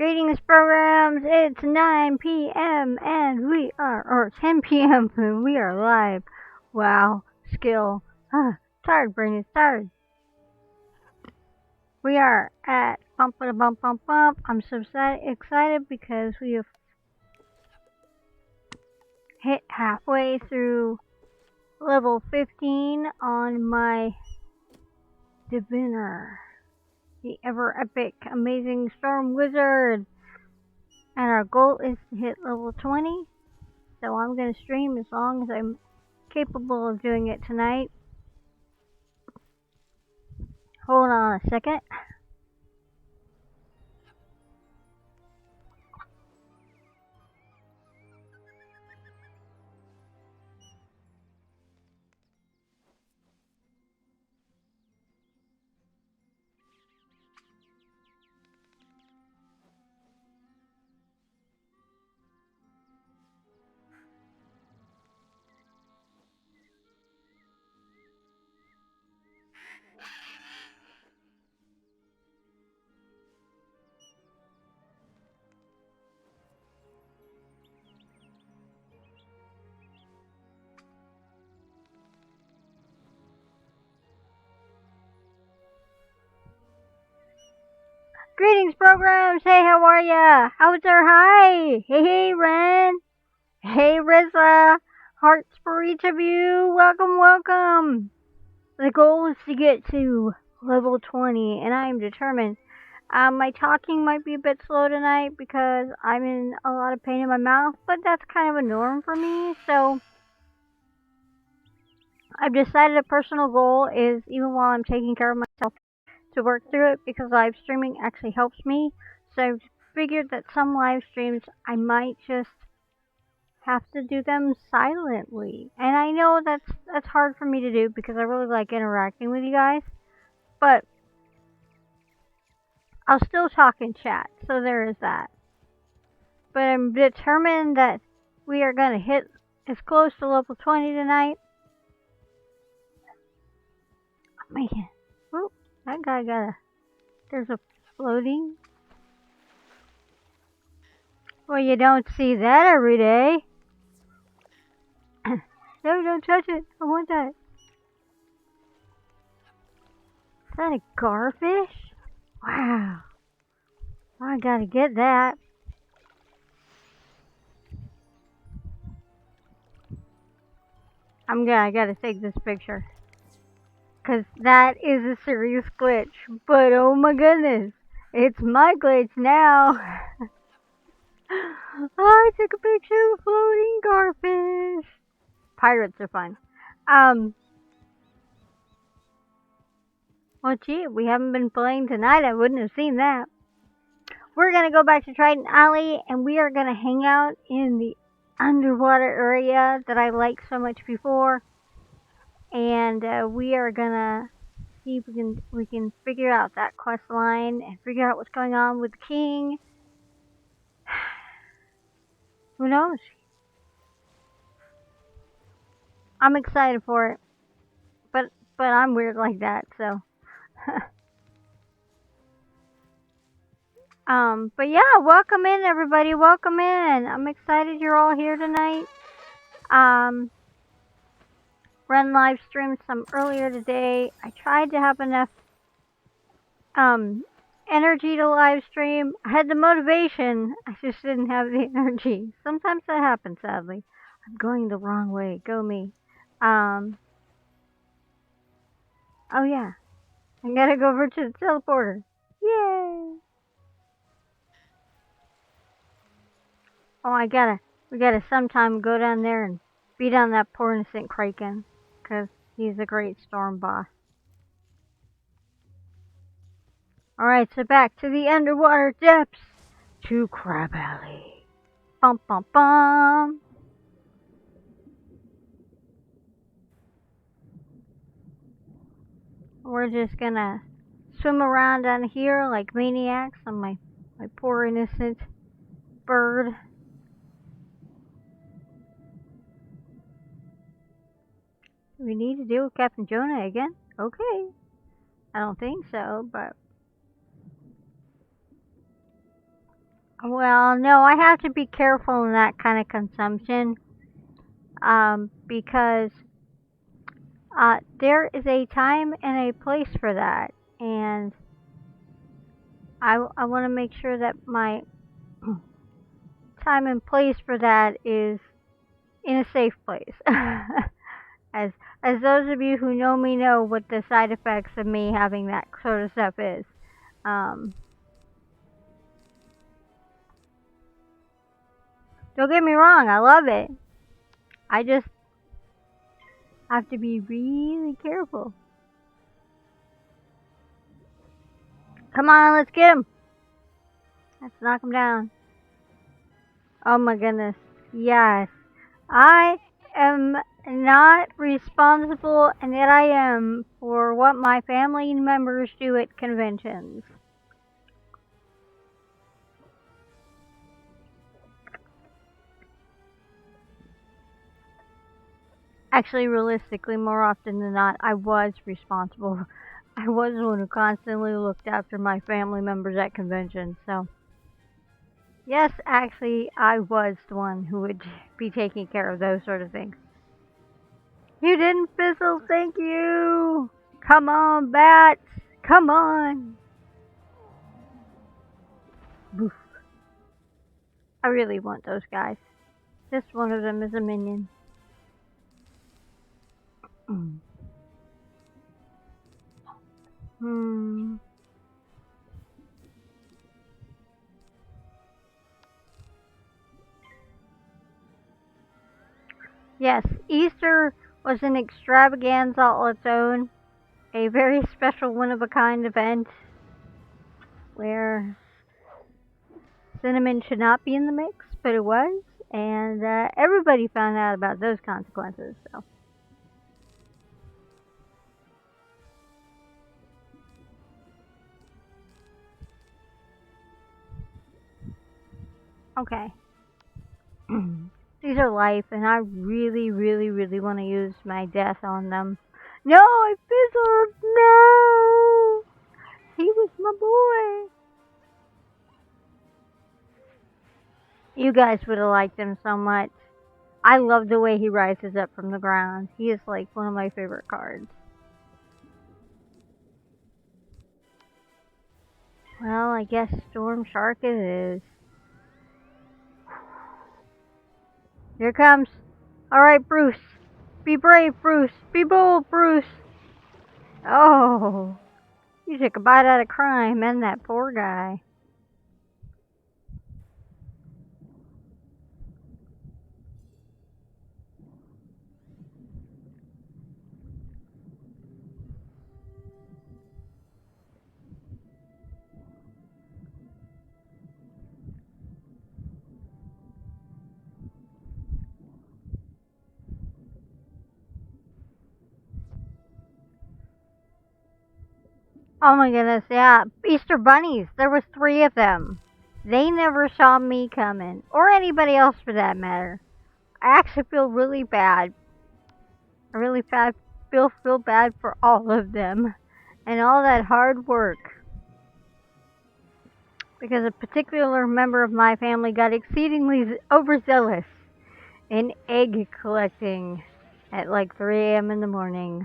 Greetings, programs. It's 9 p.m. and we are, or 10 p.m. and we are live. Wow, skill. Tired, brain is tired. We are at bump. I'm so excited because we have hit halfway through level 15 on my diviner, the ever epic, amazing storm wizard. And our goal is to hit level 20. So I'm going to stream as long as I'm capable of doing it tonight. Hold on a second. Greetings, programs. Hey, how are ya? How's there? Hi. Hey, Ren. Hey, Rizza. Hearts for each of you. Welcome. The goal is to get to level 20, and I am determined. My talking might be a bit slow tonight because I'm in a lot of pain in my mouth, but that's kind of a norm for me, so I've decided a personal goal is, even while I'm taking care of myself, to work through it, because live streaming actually helps me. So I've figured that some live streams I might just have to do them silently. And I know that's hard for me to do because I really like interacting with you guys, but I'll still talk in chat, so there is that. But I'm determined that we are going to hit as close to level 20 tonight. Man, whoop, that guy there's a floating. Well, you don't see that every day. No, don't touch it. I want that. Is that a garfish? Wow. I gotta get that. I gotta take this picture. Cause that is a serious glitch. But oh my goodness. It's my glitch now. I took a picture of a floating garfish. Pirates are fun. Well, gee, we haven't been playing tonight. I wouldn't have seen that. We're gonna go back to Triton Alley, and we are gonna hang out in the underwater area that I liked so much before. And we are gonna see if we can figure out that quest line and figure out what's going on with the king. Who knows? I'm excited for it, but I'm weird like that, so. But yeah, welcome in, everybody. Welcome in. I'm excited you're all here tonight. Ren live streamed some earlier today. I tried to have enough energy to live stream. I had the motivation, I just didn't have the energy. Sometimes that happens, sadly. I'm going the wrong way. Go me. Oh yeah. I gotta go over to the teleporter. Yay! Oh, we gotta sometime go down there and beat down that poor innocent Kraken, cause he's a great storm boss. Alright, so back to the underwater depths, to Crab Alley. Bum bum bum. We're just gonna swim around down here like maniacs on my poor innocent bird. We need to deal with Captain Jonah again? Okay. I don't think so, but Well, no, I have to be careful in that kind of consumption, because there is a time and a place for that, and I want to make sure that my time and place for that is in a safe place. as as those of you who know me know what the side effects of me having that sort of stuff is. Don't get me wrong, I love it. I just have to be really careful. Come on, let's get him. Let's knock him down. Oh my goodness. Yes. I am not responsible, and yet I am, for what my family members do at conventions. Actually, realistically, more often than not, I was responsible. I was the one who constantly looked after my family members at conventions, so. Yes, actually, I was the one who would be taking care of those sort of things. You didn't fizzle, thank you! Come on, bats! Come on! Boof. I really want those guys. Just one of them is a minion. Yes, Easter was an extravaganza all its own. A very special one-of-a-kind event where cinnamon should not be in the mix, but it was, and everybody found out about those consequences. So, okay, these are life, and I really, really, really want to use my death on them. No, I fizzled. No, he was my boy. You guys would have liked him so much. I love the way he rises up from the ground. He is like one of my favorite cards. Well, I guess Storm Shark it is. Here it comes. Alright, Bruce. Be brave, Bruce. Be bold, Bruce. Oh, you took a bite out of crime, and that poor guy. Oh my goodness, yeah. Easter bunnies. There was 3 of them. They never saw me coming. Or anybody else for that matter. I actually feel really bad. I really feel bad for all of them. And all that hard work. Because a particular member of my family got exceedingly overzealous in egg collecting at like 3 a.m. in the morning.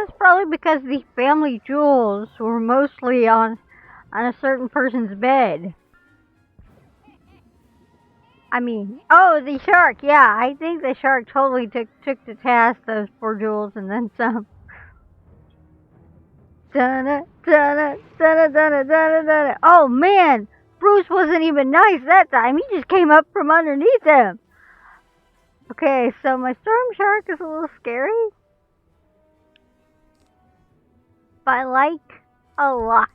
It's probably because the family jewels were mostly on a certain person's bed. I mean, oh, the shark, yeah, I think the shark totally took to task those poor jewels and then some. Oh man, Bruce wasn't even nice that time. He just came up from underneath him. Okay, so my storm shark is a little scary, but I like a lot.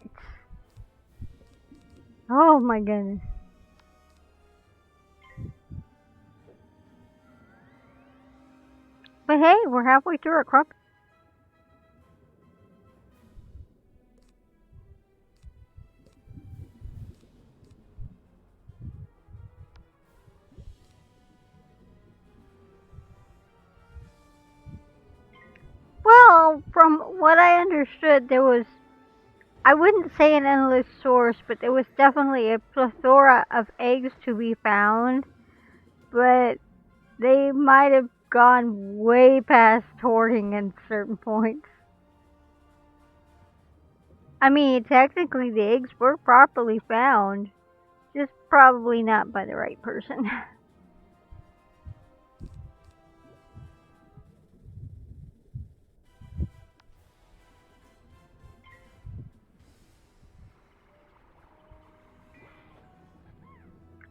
Oh my goodness. But hey, we're halfway through our crumpets. So, from what I understood, there was, I wouldn't say an endless source, but there was definitely a plethora of eggs to be found, but they might have gone way past hoarding at certain points. I mean, technically the eggs were properly found, just probably not by the right person.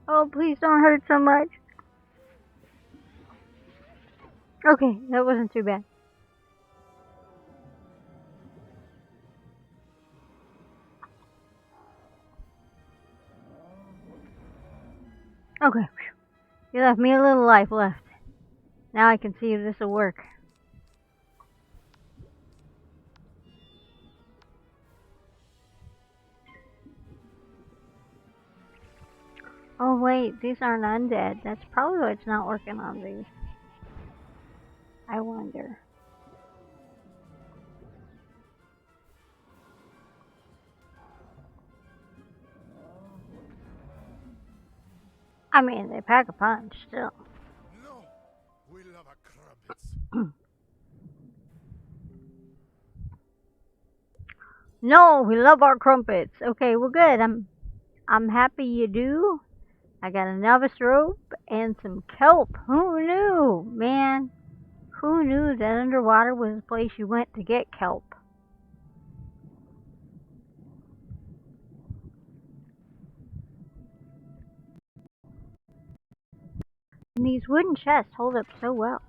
Oh, please don't hurt so much. Okay, that wasn't too bad. Okay, you left me a little life left. Now I can see if this will work. Oh wait, these aren't undead. That's probably why it's not working on these. I wonder. I mean, they pack a punch still. No, we love our crumpets. No, we love our crumpets. Okay, well good. I'm happy you do. I got a novice rope and some kelp. Who knew, man? Who knew that underwater was the place you went to get kelp? And these wooden chests hold up so well.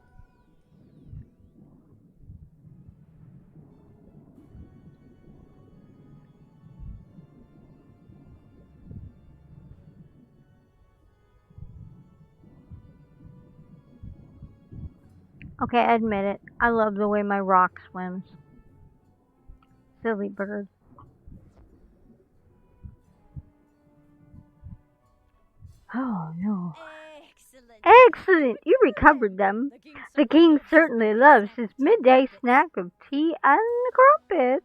Okay, I admit it. I love the way my rock swims. Silly bird. Oh no. Excellent! You recovered them. The king certainly loves his midday snack of tea and crumpets.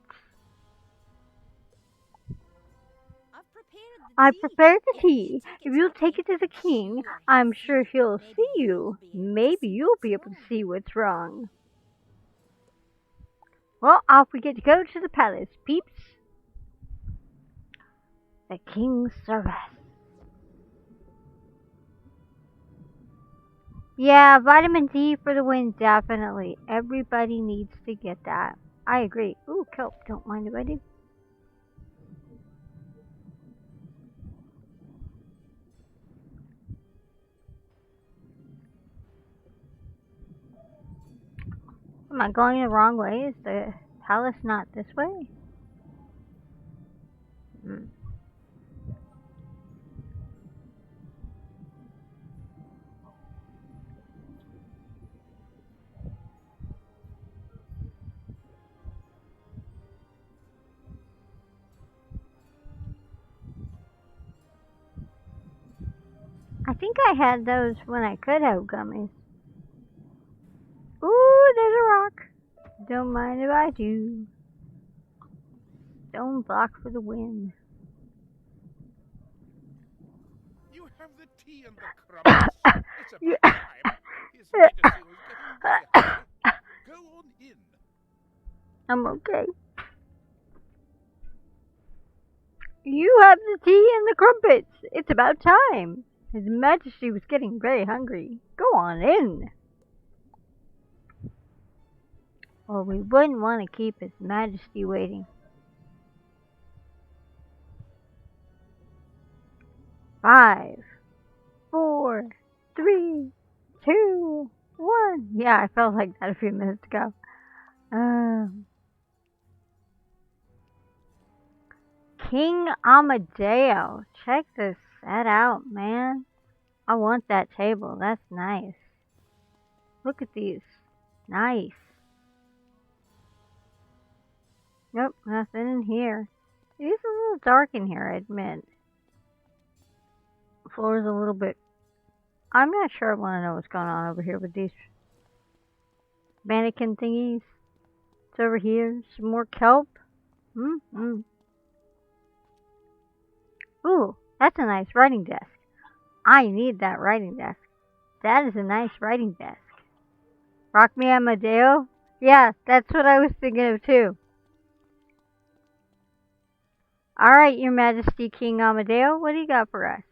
I prepared the tea. If you'll take it to the king, I'm sure he'll see you. Maybe you'll be able to see what's wrong. Well, off we get to go to the palace, peeps. The king's service. Yeah, vitamin D for the win, definitely. Everybody needs to get that. I agree. Ooh, kelp. Don't mind if I do. Am I going the wrong way? Is the palace not this way? I think I had those when I could have gummies. Ooh, there's a rock. Don't mind if I do. Stone block for the win. You have the tea and the crumpets. It's about time. His Majesty was getting very hungry. Go on in. I'm okay. You have the tea and the crumpets. It's about time. His Majesty was getting very hungry. Go on in. Or we wouldn't want to keep His Majesty waiting. 5, 4, 3, 2, 1. Yeah, I felt like that a few minutes ago. King Amadeo. Check this set out, man. I want that table. That's nice. Look at these. Nice. Nope, nothing in here. It is a little dark in here, I admit. The floor is a little bit... I'm not sure I want to know what's going on over here with these mannequin thingies. It's over here. Some more kelp. Mm-hmm. Ooh, that's a nice writing desk. I need that writing desk. That is a nice writing desk. Rock me Amadeo? Yeah, that's what I was thinking of too. Alright, Your Majesty, King Amadeo, what do you got for us?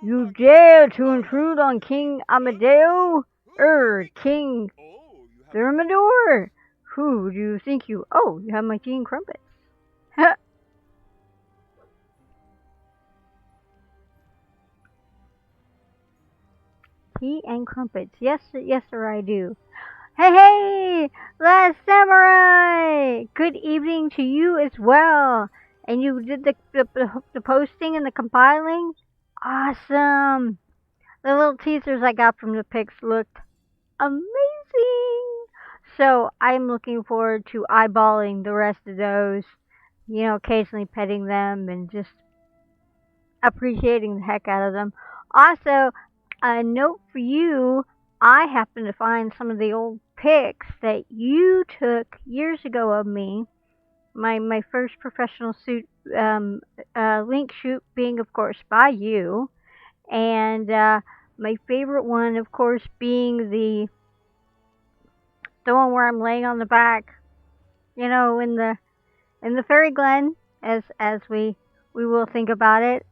You dare to intrude on King Amadeo? King Thermidor? Who do you think you... Oh, you have my tea and crumpets. Tea and crumpets. Yes, sir, I do. Hey, last samurai! Good evening to you as well. And you did the posting and the compiling? Awesome. The little teasers I got from the pics looked amazing. So I'm looking forward to eyeballing the rest of those. You know, occasionally petting them and just appreciating the heck out of them. Also, a note for you, I happened to find some of the old pics that you took years ago of me. My first professional link shoot being, of course, by you. And my favorite one, of course, being the one where I'm laying on the back, you know, in the fairy glen, as we will think about it.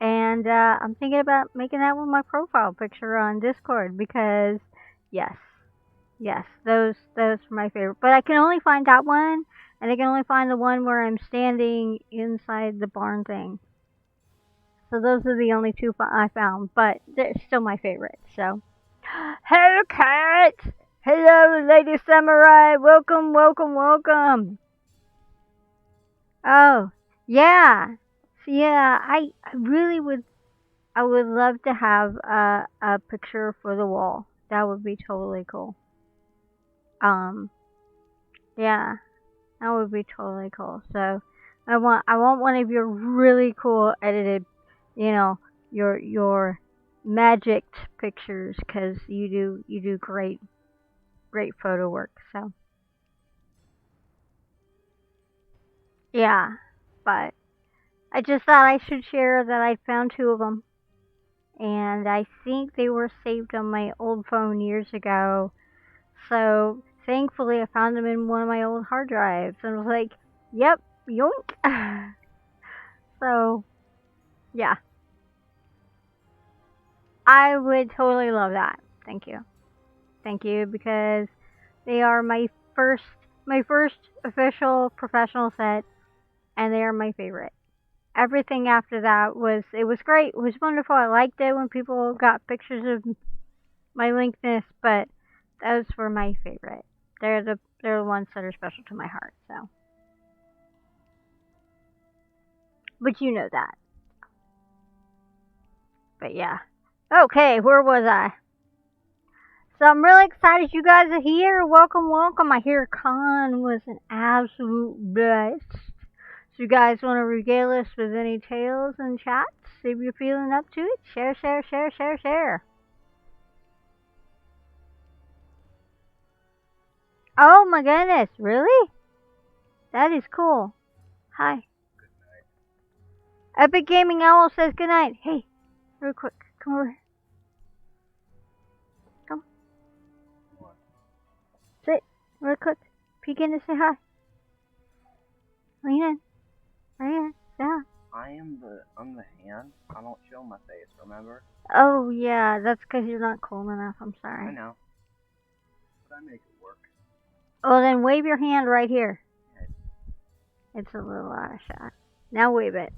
And I'm thinking about making that one my profile picture on Discord because, yes, those are my favorite. But I can only find that one, and I can only find the one where I'm standing inside the barn thing. So those are the only two I found, but they're still my favorite. So, hello, cat. Hello, lady samurai. Welcome, welcome, welcome. Oh, yeah. Yeah, I really would. I would love to have a picture for the wall. That would be totally cool. Yeah, that would be totally cool. So, I want one of your really cool edited, you know, your magicked pictures, because you do great photo work. So, yeah, but I just thought I should share that I found two of them. And I think they were saved on my old phone years ago. So thankfully I found them in one of my old hard drives. And I was like, yep, yoink. So, yeah. I would totally love that. Thank you. Thank you, because they are my first official professional set, and they are my favorite. Everything after that was great. It was wonderful. I liked it when people got pictures of my linkness, but those were my favorite. They're the ones that are special to my heart. So, but you know that. But yeah. Okay, where was I? So I'm really excited you guys are here. Welcome, welcome. I hear Con was an absolute blast. So you guys want to regale us with any tales and chats? If you're feeling up to it, share, share, share, share, share. Oh my goodness, really? That is cool. Hi. Good night. Epic Gaming Owl says good night. Hey, real quick, come over. Come. What? Sit, real quick. Peek in to say hi. Lean in. Right here. Say hi. I'm the hand. I don't show my face, remember? Oh yeah, that's because you're not cool enough. I'm sorry. I know. But I make it work. Well then wave your hand right here. It's a little out of shot. Now wave it.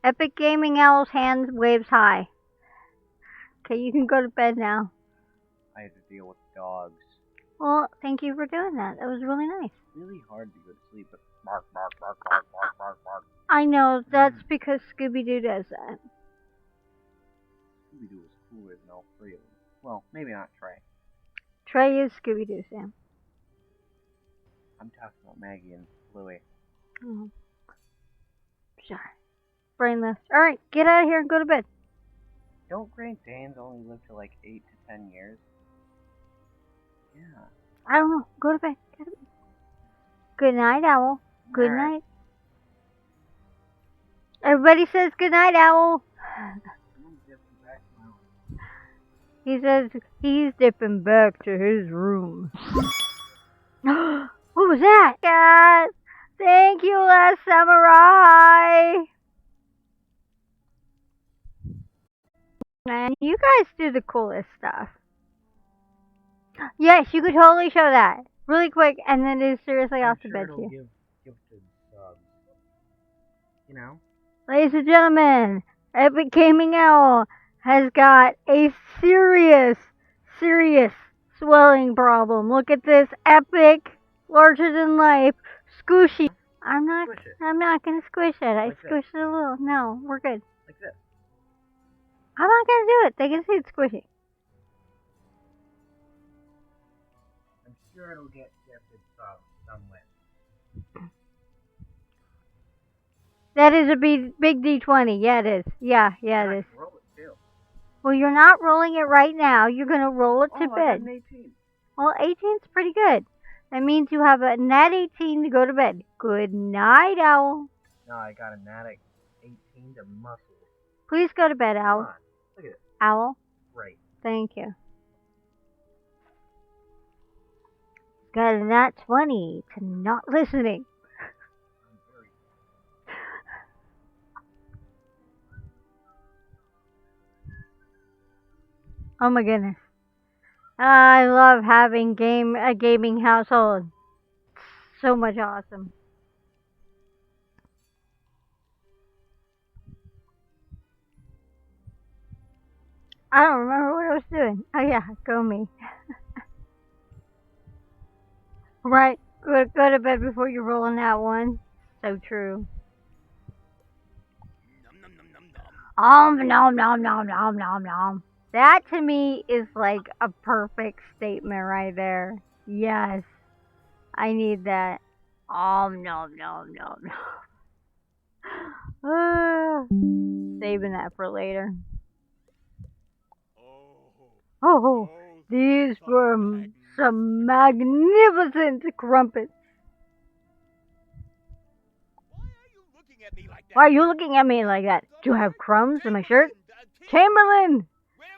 Epic Gaming Owl's hand waves high. Okay, you can go to bed now. I have to deal with dogs. Well, thank you for doing that. That was really nice. Really hard to go to sleep, but bark, bark, bark, bark, bark, bark, bark. I know, that's because Scooby-Doo does that. Scooby-Doo is cooler than all three of them. Well, maybe not Trey. Trey is Scooby-Doo, Sam. I'm talking about Maggie and Louie. Oh. Sorry. Brainless. Alright, get out of here and go to bed. Don't Great Danes only live to like 8 to 10 years? Yeah. I don't know. Go to bed. Go to bed. Good night, Owl. Good Alright. night. Everybody says good night, Owl. I'm gonna dip back now. He says he's dipping back to his room. What was that? Guys, thank you, Last Samurai. Man, you guys do the coolest stuff. Yes, you could totally show that really quick, and then do seriously I'm off to sure bed it'll too. give gifted subs. You know? Ladies and gentlemen, Epic Gaming Owl has got a serious swelling problem. Look at this epic, larger than life, squishy. I'm not gonna squish it. I Like squished it a little. No, we're good. Like this. I'm not gonna do it. They can see it's squishy. I'm sure it'll get gifted subs somewhere. That is a big D20. Yeah, it is. Yeah, And it I is. can roll it too. Well, you're not rolling it right now. You're gonna roll it to I got bed. an 18. Well, 18's pretty good. That means you have a nat 18 to go to bed. Good night, Owl. No, I got a natty 18 to muscle. Please go to bed, Come Owl. on. Look at it. Owl, Right. thank you. Got a nat 20 to not listening. I'm very... Oh my goodness. I love having a gaming household. So much awesome. I don't remember what I was doing. Oh yeah, go me. Right, go to bed before you roll on that one. So true. Nom nom nom nom nom nom nom. That to me is like a perfect statement right there. Yes, I need that. Nom nom nom nom. Saving that for later. Oh, these were some magnificent crumpets. Why are you looking at me like that? Do I have crumbs in my shirt? Chamberlain!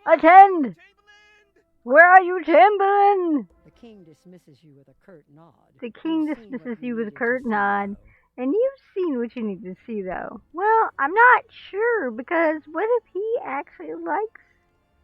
Attend! Where are you, Chamberlain? The king dismisses you with a curt nod. The king You've seen dismisses what you with a needed to curt see, nod. though. And you've seen what you need to see, though. Well, I'm not sure, because what if he actually likes...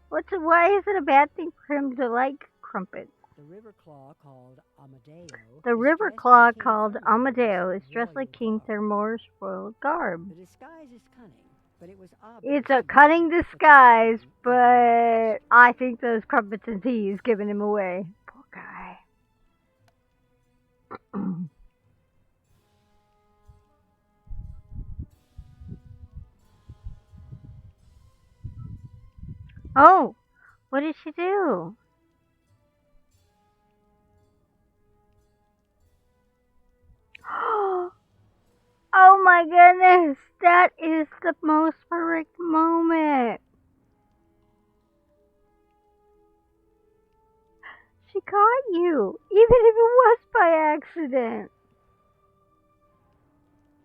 Why is it a bad thing for him to like crumpets? The river claw called Amadeo. The river claw called Amadeo is dressed like King Thermidor's royal garb. The disguise is cunning, but it was obvious. It's a cunning disguise, but I think those crumpets and tea is giving him away. Poor guy. Oh, what did she do? Oh my goodness, that is the most perfect moment. She caught you, even if it was by accident.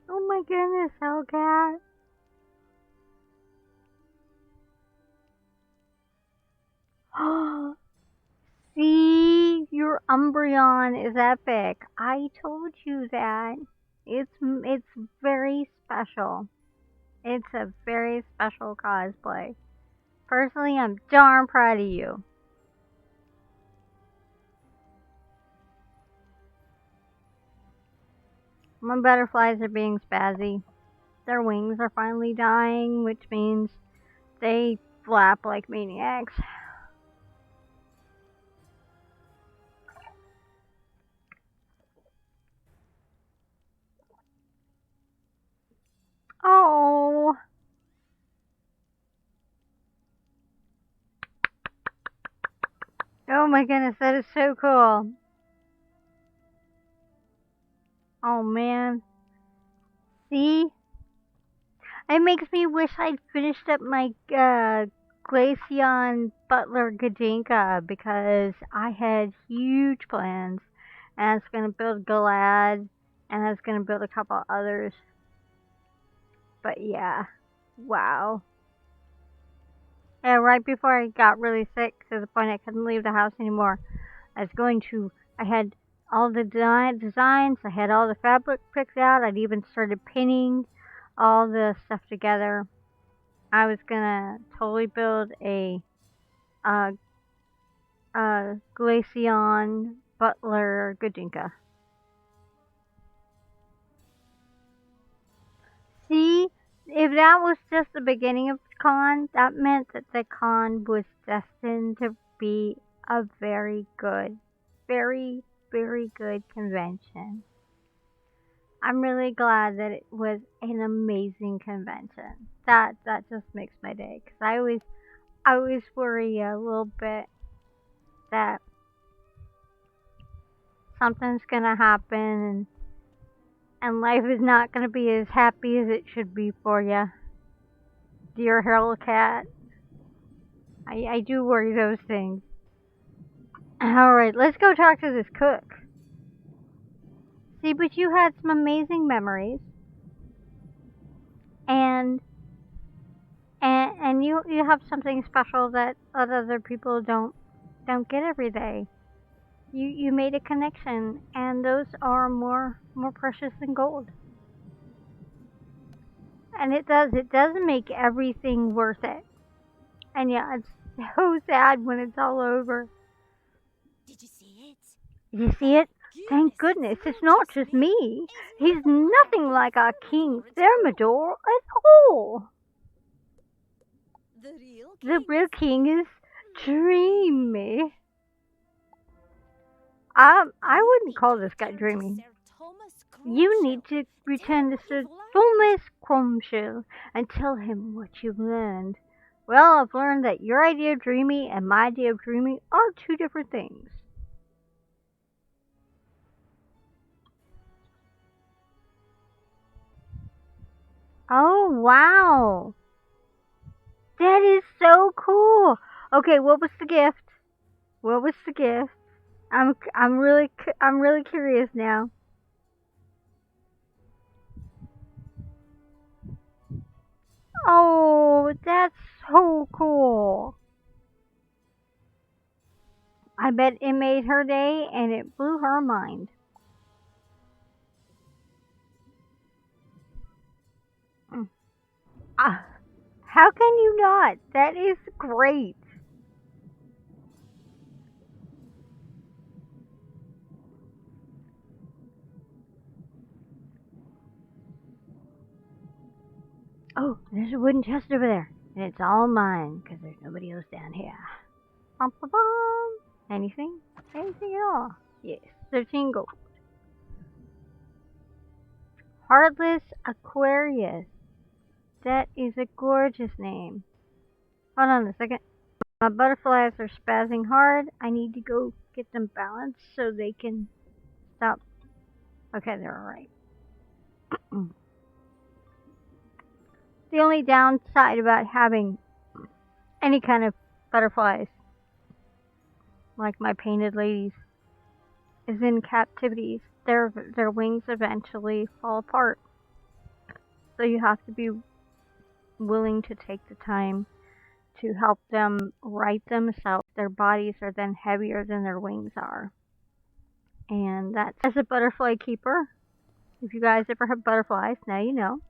Oh my goodness, Hellcat. See, your Umbreon is epic. I told you that. It's very special. It's a very special cosplay. Personally, I'm darn proud of you. My butterflies are being spazzy. Their wings are finally dying, which means they flap like maniacs. Oh. Oh my goodness, that is so cool. Oh man. See? It makes me wish I'd finished up my Glaceon butler Gajinka because I had huge plans. And I was going to build Galad, and I was going to build a couple others. But yeah, wow. And right before I got really sick to the point I couldn't leave the house anymore, I had all the designs, I had all the fabric picked out, I'd even started pinning all the stuff together. I was gonna totally build a Glaceon Butler Gajinka. See, if that was just the beginning of the con, that meant that the con was destined to be a very good, very, very good convention. I'm really glad that it was an amazing convention. That just makes my day, because I always worry a little bit that something's gonna happen and life is not gonna be as happy as it should be for you. Dear Hellcat. I do worry those things. Alright, let's go talk to this cook. See, but you had some amazing memories. And you have something special that other people don't get every day. You made a connection, and those are more precious than gold. And it does make everything worth it. And yeah, it's so sad when it's all over. Did you see it? Did you see it? Thank goodness, it's not just me. He's nothing like our King Thermidor at all. The real king is dreamy. I wouldn't call this guy dreamy. You need to return to Sir Thomas Cromshell and tell him what you've learned. Well, I've learned that your idea of dreamy and my idea of dreamy are two different things. Oh, wow. That is so cool. Okay, what was the gift? What was the gift? I'm really curious now. Oh, that's so cool. I bet it made her day and it blew her mind. How can you not? That is great. Oh, there's a wooden chest over there. And it's all mine, because there's nobody else down here. Bum, bum, bum. Anything? Anything at all? Yes, 13 gold. Heartless Aquarius. That is a gorgeous name. Hold on a second. My butterflies are spazzing hard. I need to go get them balanced so they can stop. Okay, they're alright. The only downside about having any kind of butterflies, like my painted ladies, is in captivity. Their wings eventually fall apart. So you have to be willing to take the time to help them right themselves. Their bodies are then heavier than their wings are. And that's as a butterfly keeper. If you guys ever have butterflies, now you know.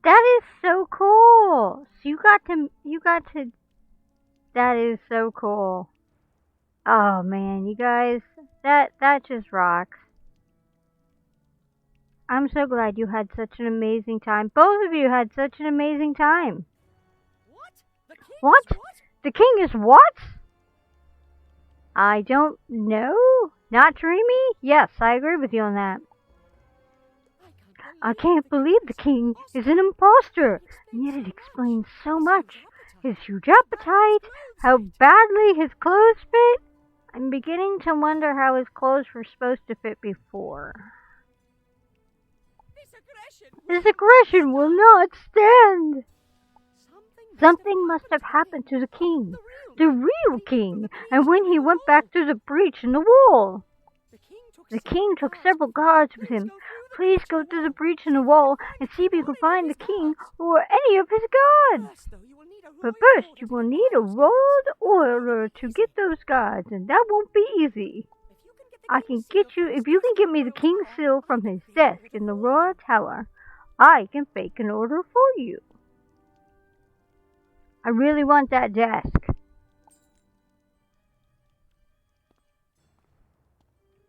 That is so cool. So you got to, that is so cool. Oh man, you guys, that just rocks. I'm so glad you had such an amazing time. Both of you had such an amazing time. What? The king is what? I don't know. Not dreamy? Yes, I agree with you on that. I can't believe the king is an imposter, and yet it explains so much. His huge appetite, how badly his clothes fit. I'm beginning to wonder how his clothes were supposed to fit before. His aggression will not stand. Something must have happened to the king, the real king, and when he went back through the breach in the wall. The king took several guards with him. Please go through the breach in the wall and see if you can find the king or any of his guards. But first, you will need a rolled order to get those guards, and that won't be easy. I can get you, if you can get me the king's seal from his desk in the royal tower, I can fake an order for you. I really want that desk.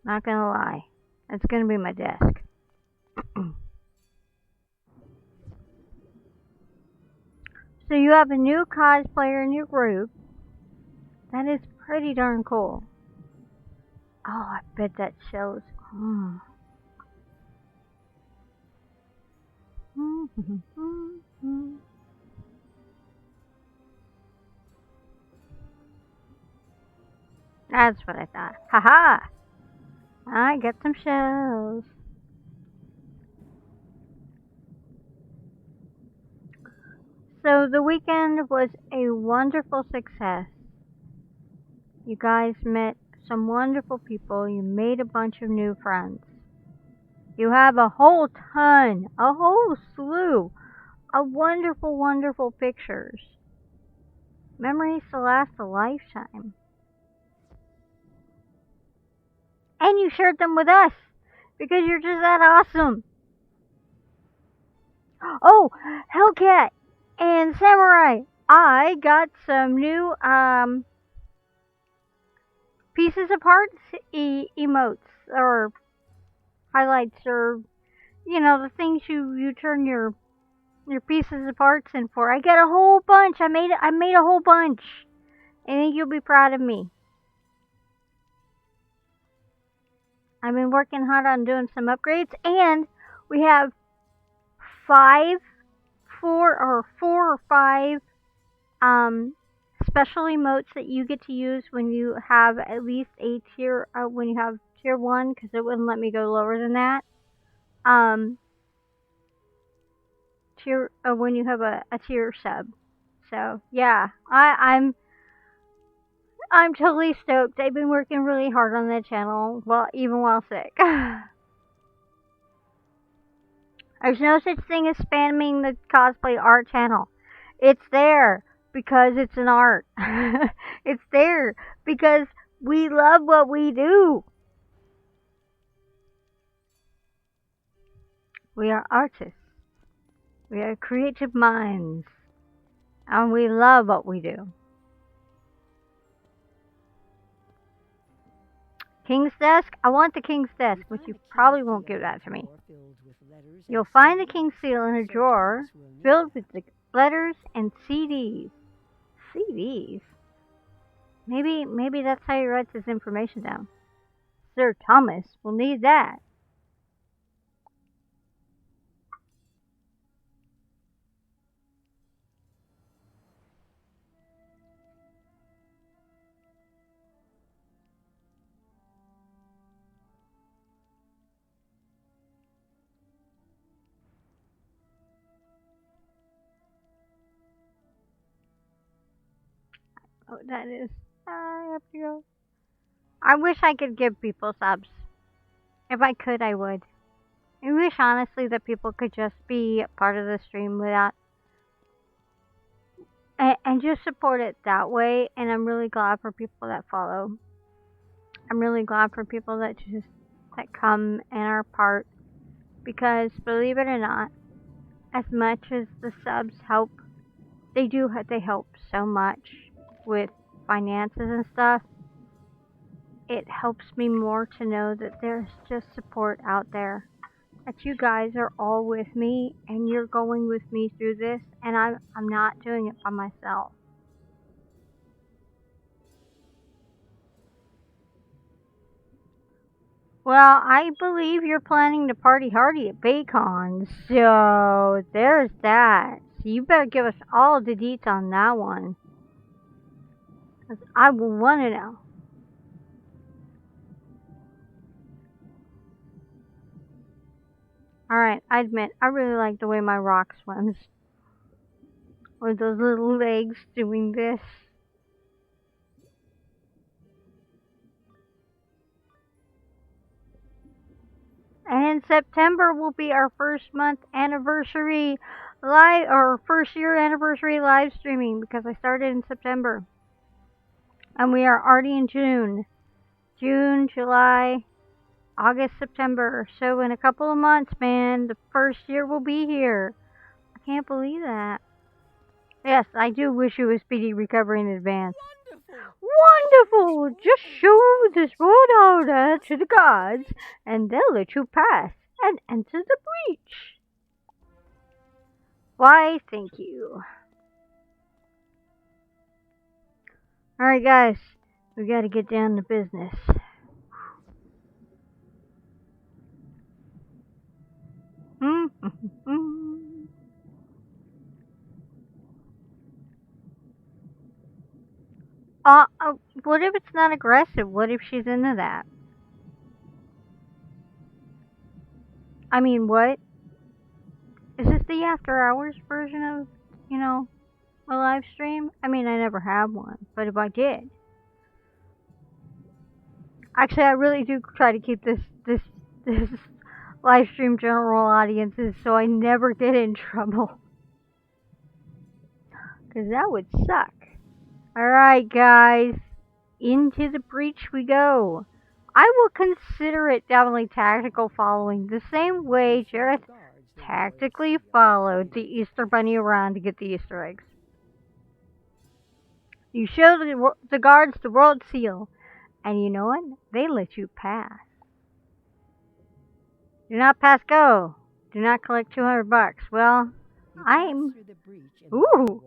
Not gonna lie. That's gonna be my desk. So you have a new cosplayer in your group. That is pretty darn cool. Oh, I bet that shows. That's what I thought. Haha! I get some shells. So the weekend was a wonderful success. You guys met some wonderful people. You made a bunch of new friends. You have a whole ton, a whole slew of wonderful, wonderful pictures. Memories to last a lifetime. And you shared them with us because you're just that awesome. Oh, Hellcat and Samurai, I got some new pieces of hearts emotes or highlights, or the things you turn your pieces of hearts in for. I got a whole bunch. I made a whole bunch. I think you'll be proud of me. I've been working hard on doing some upgrades, and we have four or five special emotes that you get to use when you have at least a tier, when you have tier 1, because it wouldn't let me go lower than that. When you have a tier sub. So yeah, I'm totally stoked. I've been working really hard on that channel, even while sick. There's no such thing as spamming the cosplay art channel. It's there because it's an art. It's there because we love what we do. We are artists. We are creative minds. And we love what we do. King's desk? I want the king's desk, but you probably won't give that to me. You'll find the king's seal in a drawer filled with the letters and CDs. CDs? Maybe that's how he writes his information down. Sir Thomas will need that. Oh, that is. I have to go. I wish I could give people subs. If I could, I would. I wish, honestly, that people could just be a part of the stream without. And just support it that way. And I'm really glad for people that follow. I'm really glad for people that come and are part. Because, believe it or not, as much as the subs help, they help so much with finances and stuff. It helps me more to know that there's just support out there, that you guys are all with me and you're going with me through this, and I'm not doing it by myself. Well, I believe you're planning to party hardy at beckons, so there's that. So you better give us all the deets on that one, because I will want to know. Alright, I admit, I really like the way my rock swims. with those little legs doing this. And in September will be our first month anniversary live, or first year anniversary live streaming, because I started in September. And we are already in June. June, July, August, September. So in a couple of months, man, the first year will be here. I can't believe that. Yes, I do wish you a speedy recovery in advance. Wonderful! Just show this world order to the gods, and they'll let you pass and enter the breach. Why, thank you. Alright, guys, we gotta get down to business. What if it's not aggressive? What if she's into that? I mean, what? Is this the after hours version of, a live stream? I mean, I never have one, but if I did. Actually, I really do try to keep this live stream general audiences so I never get in trouble. Because that would suck. Alright, guys. Into the breach we go. I will consider it definitely tactical following, the same way Jareth tactically followed the Easter Bunny around to get the Easter eggs. You show the guards the world seal, and you know what? They let you pass. Do not pass go. Do not collect $200. Well, Ooh!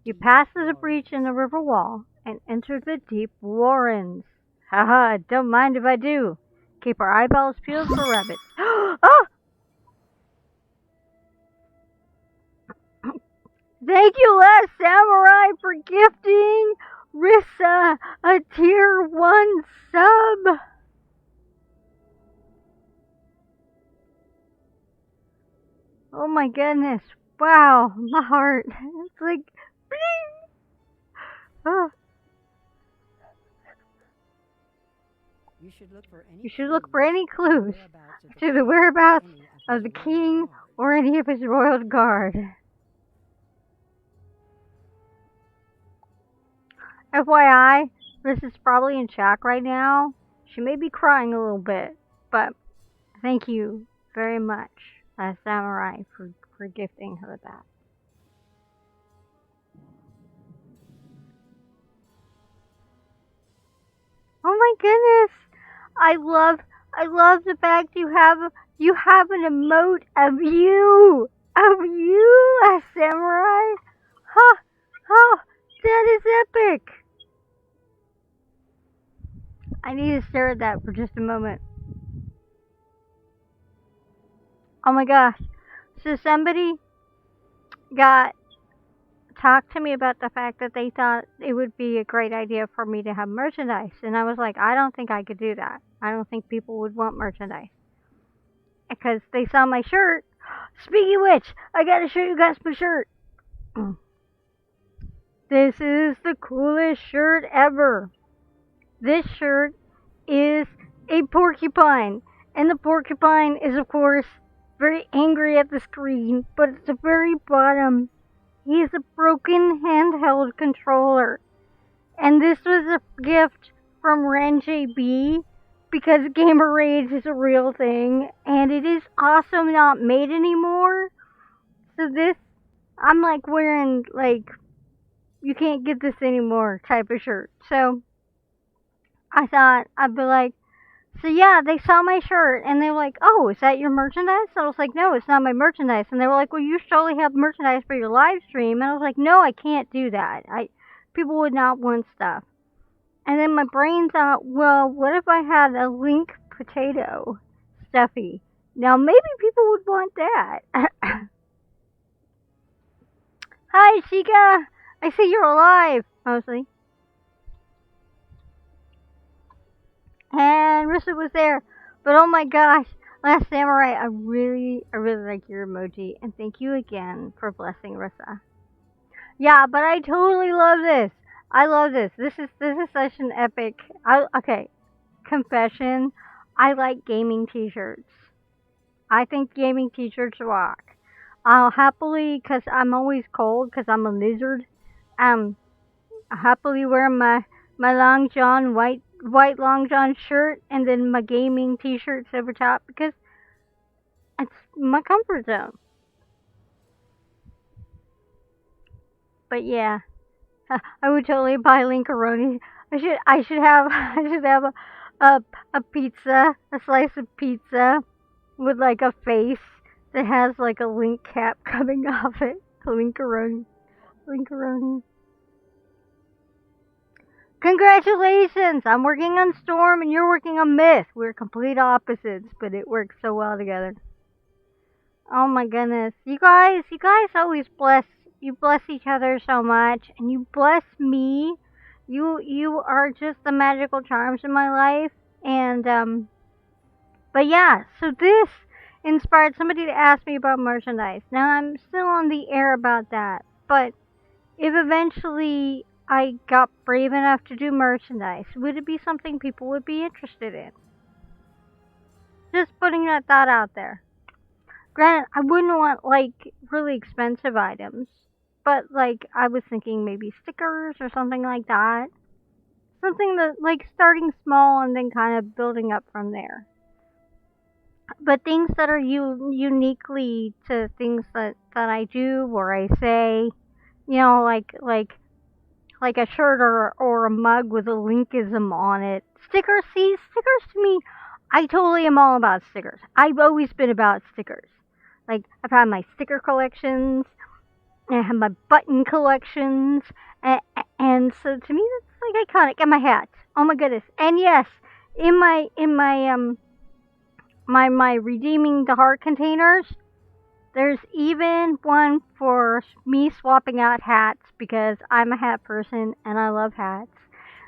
You pass through the breach in the river wall and enter the deep warrens. Haha, don't mind if I do. Keep our eyeballs peeled for rabbits. Oh! Thank you, Last Samurai, for gifting Rissa a tier 1 sub. Oh my goodness. Wow, my heart. It's like, bling. Oh. You should look for any clues to the whereabouts of the king or any of his royal guard. FYI, Riss is probably in shock right now. She may be crying a little bit, but thank you very much, Samurai, for gifting her that. Oh my goodness! I love the fact you have an emote of you, Samurai. Huh, huh, that is epic. I need to stare at that for just a moment. Oh my gosh. So somebody talked to me about the fact that they thought it would be a great idea for me to have merchandise. And I was like, I don't think I could do that. I don't think people would want merchandise. Because they saw my shirt. Speaking of which, I gotta show you guys my shirt. This is the coolest shirt ever. This shirt is a porcupine. And the porcupine is, of course, very angry at the screen. But at the very bottom, he has a broken handheld controller. And this was a gift from RenJB because Gamer Rage is a real thing. And it is also not made anymore. So this, I'm like wearing, like, you can't get this anymore type of shirt. So I thought I'd be like, so yeah, they saw my shirt and they were like, oh, is that your merchandise? And I was like, no, it's not my merchandise. And they were like, well, you should only have merchandise for your live stream. And I was like, no, I can't do that. People would not want stuff. And then my brain thought, well, what if I had a Link potato stuffy? Now maybe people would want that. Hi, Shika. I see you're alive, mostly. And Rissa was there. But oh my gosh, Last Samurai, I really like your emoji. And thank you again for blessing Rissa. Yeah, but I totally love this. I love this. This is such an epic. Okay, confession. I like gaming t-shirts. I think gaming t-shirts rock. I'll happily, cause I'm always cold, cause I'm a lizard. I happily wear my long john white long john shirt and then my gaming t-shirts over top because it's my comfort zone. But yeah, I would totally buy Linkaroni. I should have I should have a pizza, a slice of pizza with like a face that has like a link cap coming off it. Linkaroni. Linkaroni. Congratulations! I'm working on Storm and you're working on Myth. We're complete opposites, but it works so well together. Oh my goodness. You guys always bless each other so much and you bless me. You are just the magical charms in my life and but yeah, so this inspired somebody to ask me about merchandise. Now I'm still on the air about that, but if eventually I got brave enough to do merchandise, would it be something people would be interested in? Just putting that thought out there. Granted, I wouldn't want like really expensive items, but like I was thinking maybe stickers or something like that. Something that like starting small and then kind of building up from there. But things that are uniquely to things that I do or I say, like a shirt or a mug with a linkism on it. Stickers, see, stickers to me, I totally am all about stickers. I've always been about stickers. Like, I've had my sticker collections, and I have my button collections, and so to me that's like iconic. And my hats. Oh my goodness. And yes, in my redeeming the heart containers, there's even one for me swapping out hats because I'm a hat person and I love hats.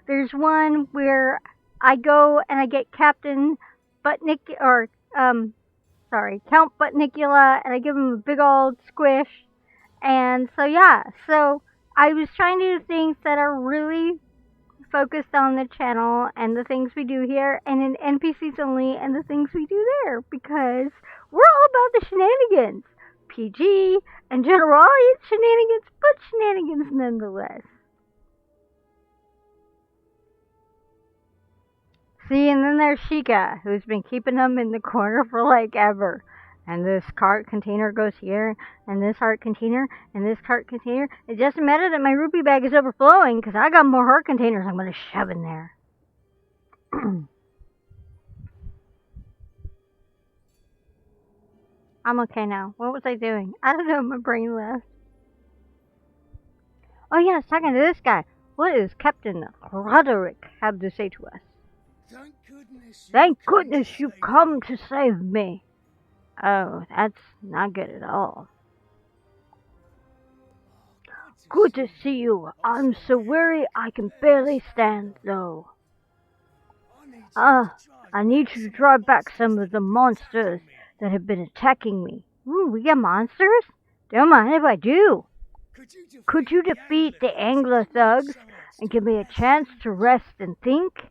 There's one where I go and I get Captain Butnick or Count Butnicula and I give him a big old squish. And so yeah, so I was trying to do things that are really focused on the channel and the things we do here and in NPCs only and the things we do there because we're all about the shenanigans. PG and general audience shenanigans, but shenanigans nonetheless. See, and then there's Sheikah, who's been keeping them in the corner for like ever. And this cart container goes here, and this heart container, and this heart container. It doesn't matter that my rupee bag is overflowing, because I got more heart containers I'm going to shove in there. I'm okay now. What was I doing? I don't know, my brain left. Oh yeah, I was talking to this guy. What does Captain Roderick have to say to us? Thank goodness you come to save me. Oh, that's not good at all. Good to see you. I'm so weary I can barely stand, though. I need you to drive back some of the monsters that have been attacking me. We got monsters? Don't mind if I do. Could you defeat the angler thugs and give me a chance to rest and think?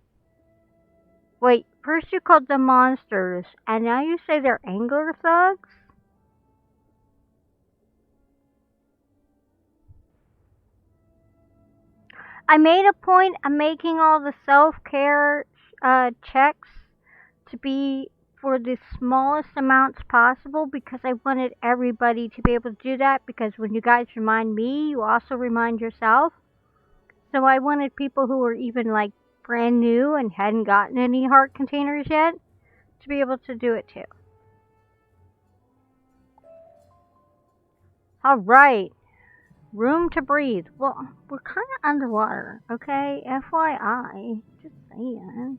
Wait, first you called them monsters, and now you say they're angler thugs? I made a point of making all the self-care checks to be for the smallest amounts possible because I wanted everybody to be able to do that because when you guys remind me, you also remind yourself. So I wanted people who were even like brand new and hadn't gotten any heart containers yet to be able to do it too. Alright. Room to breathe. Well, we're kind of underwater, okay? FYI. Just saying.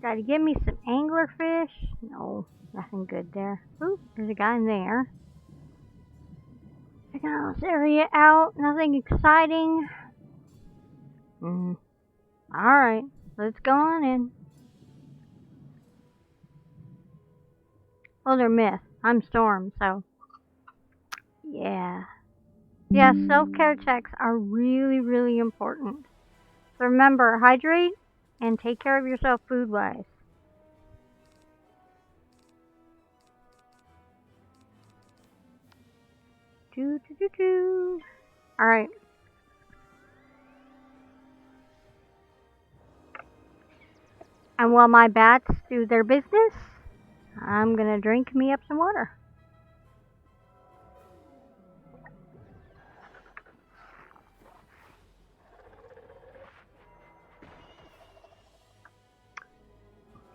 Gotta give me some anglerfish. No, nothing good there. Ooh, there's a guy in there. Checking out this area out. Nothing exciting. Alright, let's go on in. Well, they're myth. I'm Storm, so. Yeah. Yeah, self-care checks are really, really important. So remember, hydrate and take care of yourself food-wise. Alright. And while my bats do their business, I'm gonna drink me up some water.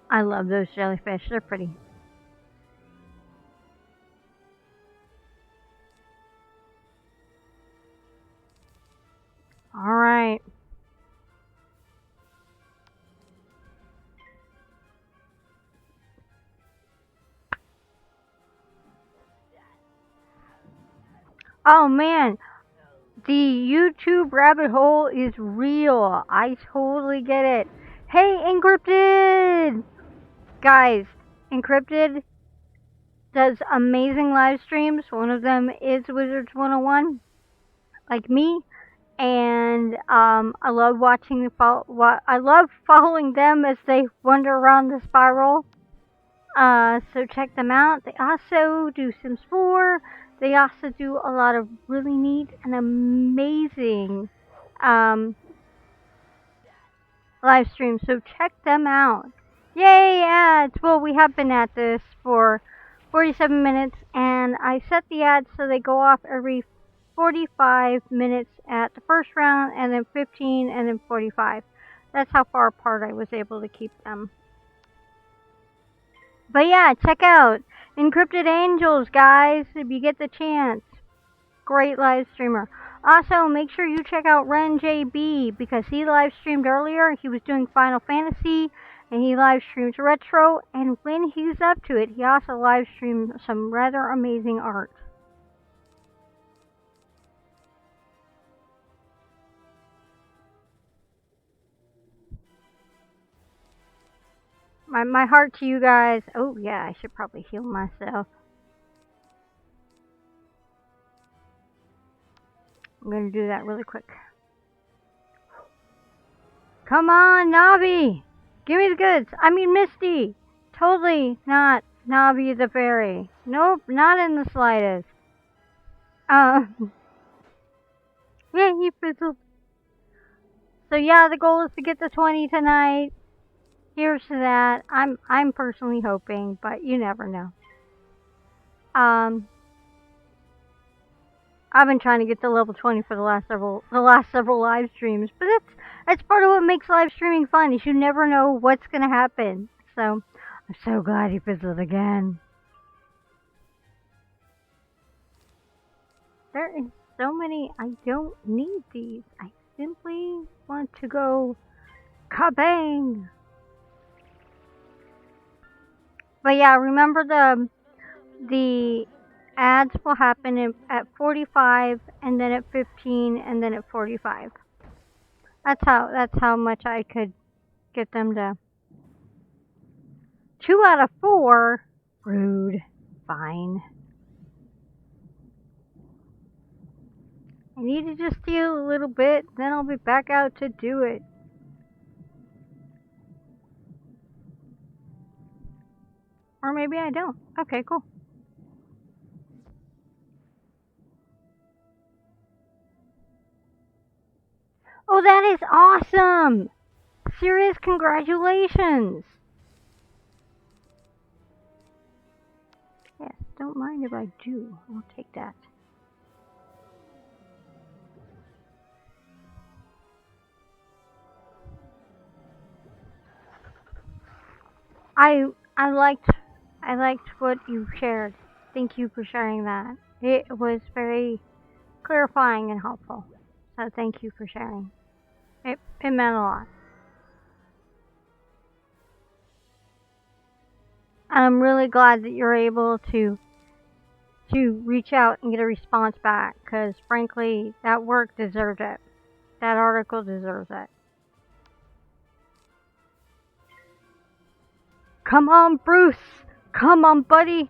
I love those jellyfish, they're pretty. Alright. Oh man, the YouTube rabbit hole is real. I totally get it. Hey, EncryptDID! Guys, EncryptDID does amazing live streams. One of them is wizards101, like me. And I love watching I love following them as they wander around the spiral. So check them out. They also do Sims 4. They also do a lot of really neat and amazing live streams. So check them out. Yay ads! Well, we have been at this for 47 minutes, and I set the ads so they go off every 45 minutes at the first round, and then 15, and then 45. That's how far apart I was able to keep them. But yeah, check out Encrypted Angels, guys, if you get the chance. Great live streamer. Also, make sure you check out RenJB, because he live streamed earlier. He was doing Final Fantasy, and he live streams retro, and when he's up to it, he also live streams some rather amazing art. My heart to you guys. Oh yeah, I should probably heal myself. I'm gonna do that really quick. Come on, Navi! Give me the goods. I mean Misty! Totally not Navi the fairy. Nope, not in the slightest. Yeah, he fizzled. So yeah, the goal is to get to 20 tonight. Here's to that. I'm personally hoping, but you never know. I've been trying to get to level 20 for the last several live streams, but that's part of what makes live streaming fun, is you never know what's gonna happen. So I'm so glad he fizzled again. There is so many. I don't need these. I simply want to go kabang. But yeah, remember the ads will happen at 45, and then at 15, and then at 45. That's how much I could get them to. 2 out of 4? Rude. Fine. I need to just steal a little bit, then I'll be back out to do it. Or maybe I don't. Okay, cool. Oh, that is awesome! Serious congratulations! Yes, don't mind if I do. I'll take that. I liked what you shared. Thank you for sharing that. It was very clarifying and helpful. So thank you for sharing. It meant a lot. And I'm really glad that you're able to reach out and get a response back, because frankly, that work deserved it. That article deserves it. Come on, Bruce! Come on, buddy!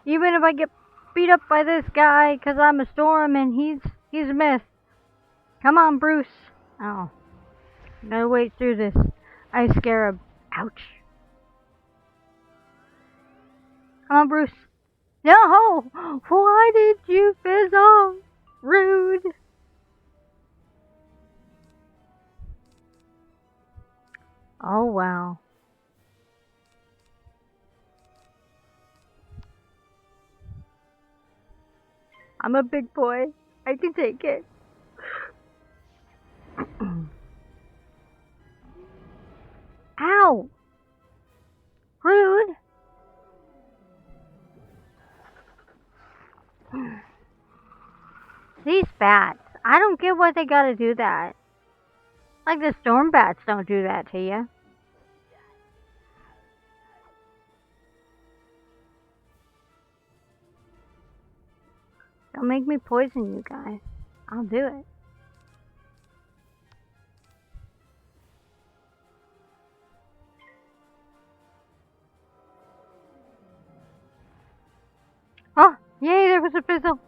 Even if I get beat up by this guy because I'm a storm and he's a myth. Come on, Bruce. Oh. Gotta wait through this ice scarab. Ouch. Come on, Bruce. No! Why did you fizzle? Rude. Oh, wow. I'm a big boy. I can take it. Ow! Rude. These bats. I don't get why they gotta do that. Like the storm bats don't do that to you. Don't make me poison you guys. I'll do it. Oh, yay, there was a fizzle.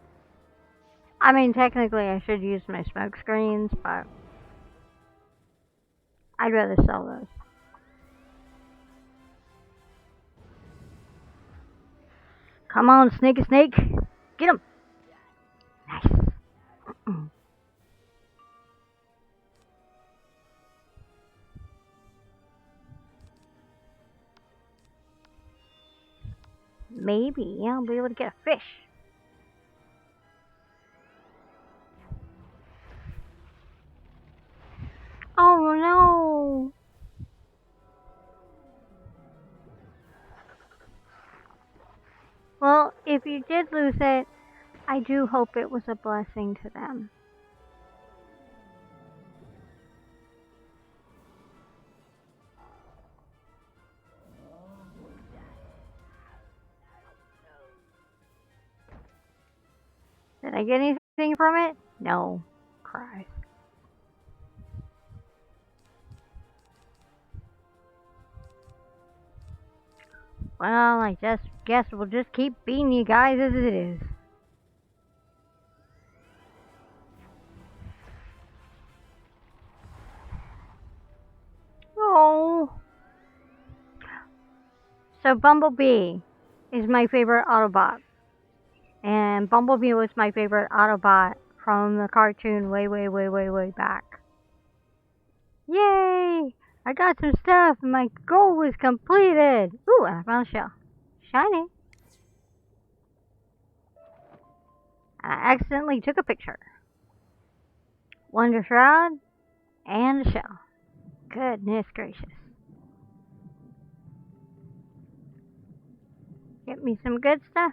I mean, technically I should use my smoke screens, but I'd rather sell those. Come on, snake. Get him. Nice. Maybe I'll be able to get a fish. Oh no! Well, if you did lose it, I do hope it was a blessing to them. Did I get anything from it? No. Cries. Well, I just guess we'll just keep beating you guys as it is. Oh. So Bumblebee is my favorite Autobot. And Bumblebee was my favorite Autobot from the cartoon way back. Yay! I got some stuff and my goal was completed! Ooh, I found a shell. Shiny! I accidentally took a picture. Wonder Shroud and a shell. Goodness gracious. Get me some good stuff.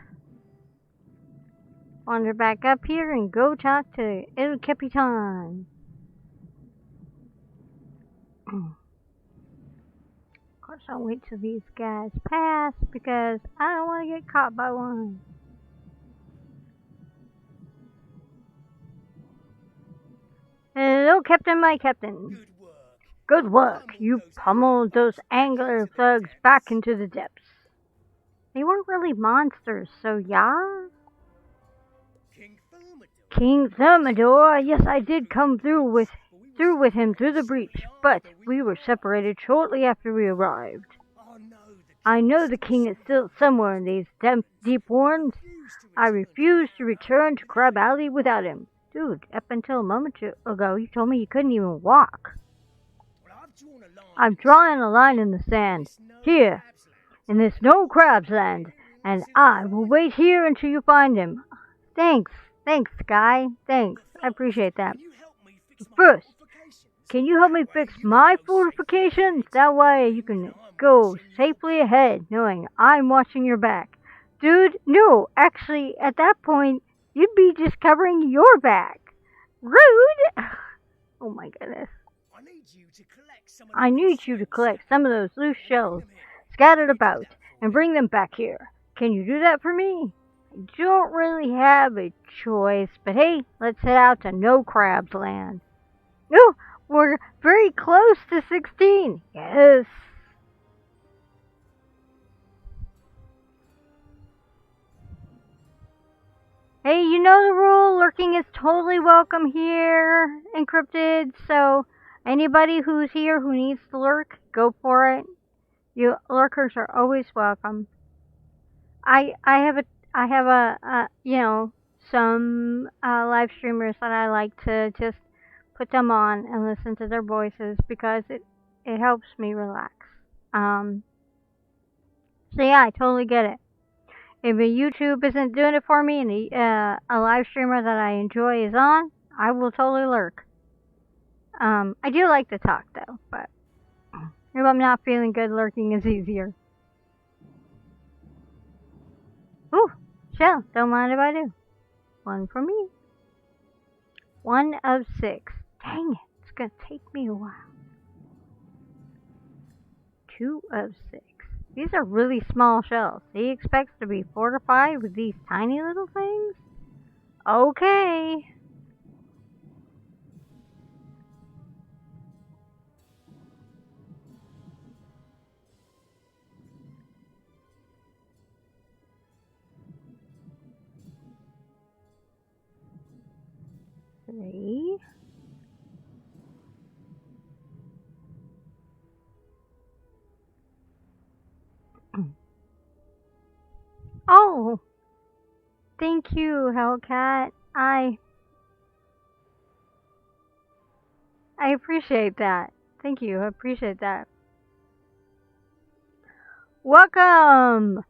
Wander back up here and go talk to El Capitan. Of course, I'll wait till these guys pass because I don't want to get caught by one. Hello, Captain, my captain. Good work. You pummeled those angler thugs back into the depths. They weren't really monsters, so yeah? King Thermidor, yes, I did come through with him through the breach, but we were separated shortly after we arrived. I know the king is still somewhere in these deep warrens. I refuse to return to Crab Alley without him. Dude, up until a moment ago, you told me you couldn't even walk. I'm drawing a line in the sand, here, in this no crabs land, and I will wait here until you find him. Thanks, Sky, thanks, I appreciate that. First, can you help me fix my fortifications? That way you can go safely ahead, knowing I'm watching your back. Dude, no, actually, at that point, you'd be just covering your back. Rude! Oh my goodness. I need you to collect some of those loose shells scattered about and bring them back here. Can you do that for me? I don't really have a choice, but hey, let's head out to No Crabs Land. Oh, we're very close to 16. Yes. Hey, you know the rule. Lurking is totally welcome here, encrypted. So anybody who's here who needs to lurk, go for it. You lurkers are always welcome. I have a you know, some live streamers that I like to just put them on and listen to their voices because it helps me relax. So yeah, I totally get it. If a YouTube isn't doing it for me and a live streamer that I enjoy is on, I will totally lurk. I do like to talk though, but if I'm not feeling good, lurking is easier. Ooh, shell, don't mind if I do. 1 for me. 1 of 6. Dang it, it's gonna take me a while. 2 of 6. These are really small shells. He expects to be fortified with these tiny little things? Okay. Three. Oh, thank you, Hellcat. I appreciate that. Thank you. I appreciate that. Welcome,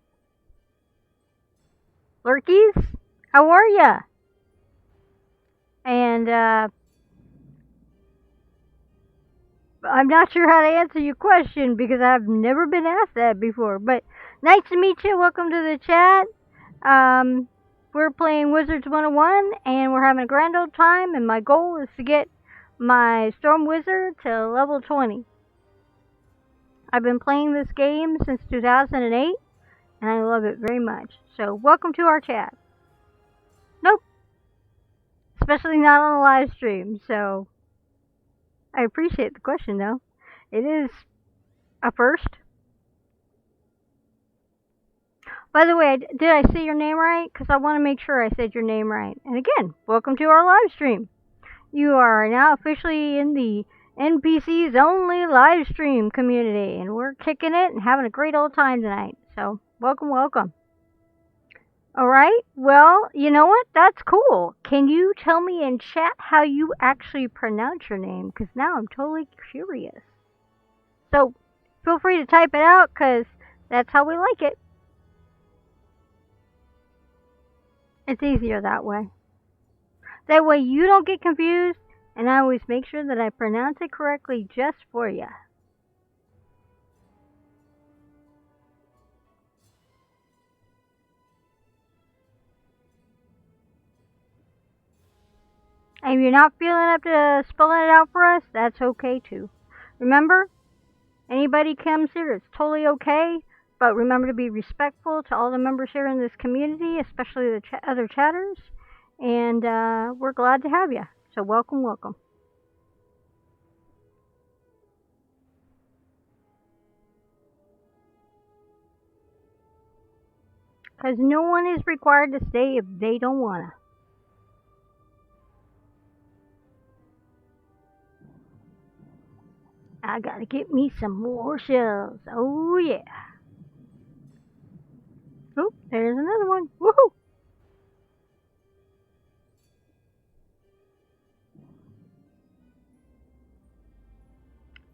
lurkies. How are ya? And I'm not sure how to answer your question because I've never been asked that before. But nice to meet you. Welcome to the chat. We're playing Wizards101 and we're having a grand old time. And my goal is to get my Storm Wizard to level 20. I've been playing this game since 2008 and I love it very much. So welcome to our chat. Nope. Especially not on a live stream. So I appreciate the question, though. It is a first. By the way, did I say your name right? Because I want to make sure I said your name right. And again, welcome to our live stream. You are now officially in the NPCs only live stream community. And we're kicking it and having a great old time tonight. So, welcome, welcome. Alright, well, you know what? That's cool. Can you tell me in chat how you actually pronounce your name? Because now I'm totally curious. So, feel free to type it out, because that's how we like it. It's easier that way. That way you don't get confused, and I always make sure that I pronounce it correctly just for you. And if you're not feeling up to spelling it out for us, that's okay too. Remember, anybody comes here, it's totally okay. But remember to be respectful to all the members here in this community, especially the other chatters. And we're glad to have you. So welcome, welcome. Because no one is required to stay if they don't want to. I gotta get me some more shells. Oh yeah. Oh, there's another one. Woohoo!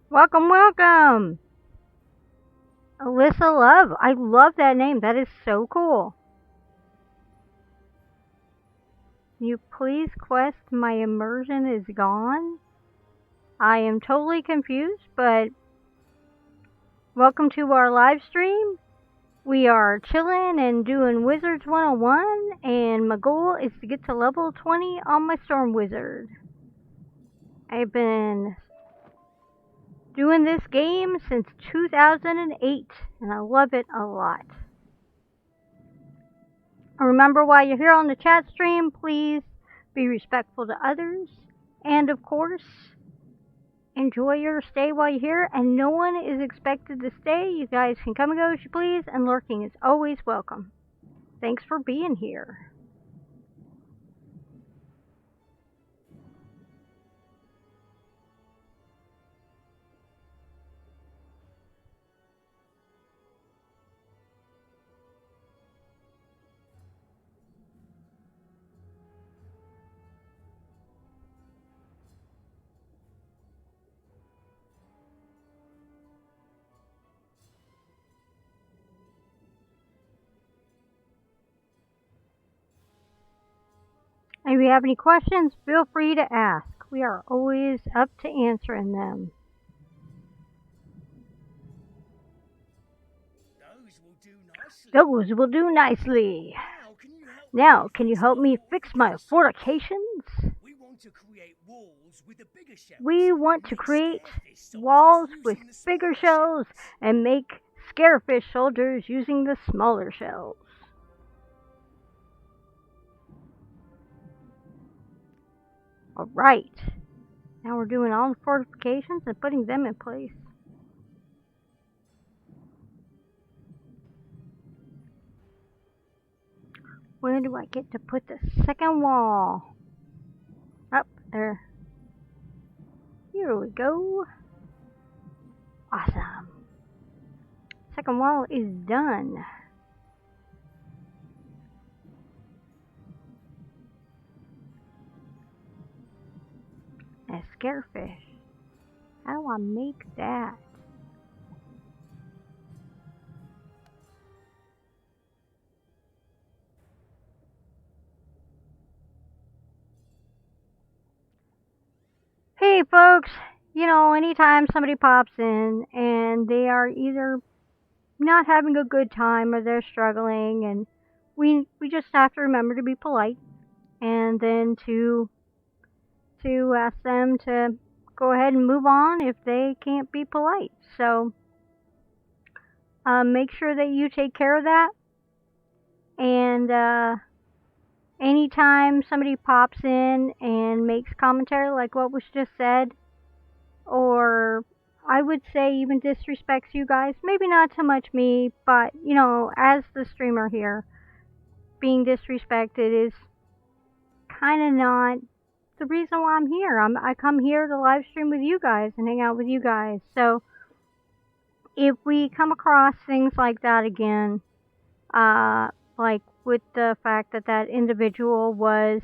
Welcome, welcome. Alyssa Love. I love that name. That is so cool. Can you please quest my immersion is gone? I am totally confused, but welcome to our live stream. We are chilling and doing Wizards101, and my goal is to get to level 20 on my Storm Wizard. I've been doing this game since 2008, and I love it a lot. Remember, while you're here on the chat stream, please be respectful to others, and of course, enjoy your stay while you're here, and no one is expected to stay. You guys can come and go as you please, and lurking is always welcome. Thanks for being here. And if you have any questions, feel free to ask. We are always up to answering them. Those will do nicely. Now, can you help me fix my fortifications? We want to create walls with a bigger shells. We want to create walls with bigger shells and make scarefish soldiers using the smaller shells. Alright. Now we're doing all the fortifications and putting them in place. Where do I get to put the second wall? Up there. Here we go. Awesome. Second wall is done. A scarefish. How do I make that? Hey folks, you know, anytime somebody pops in and they are either not having a good time or they're struggling, and we just have to remember to be polite and then to ask them to go ahead and move on if they can't be polite. So make sure that you take care of that. And anytime somebody pops in and makes commentary like what was just said, or I would say even disrespects you guys, maybe not so much me, but you know, as the streamer here, being disrespected is kind of not the reason why I'm here. I come here to live stream with you guys and hang out with you guys. So if we come across things like that again, like with the fact that that individual was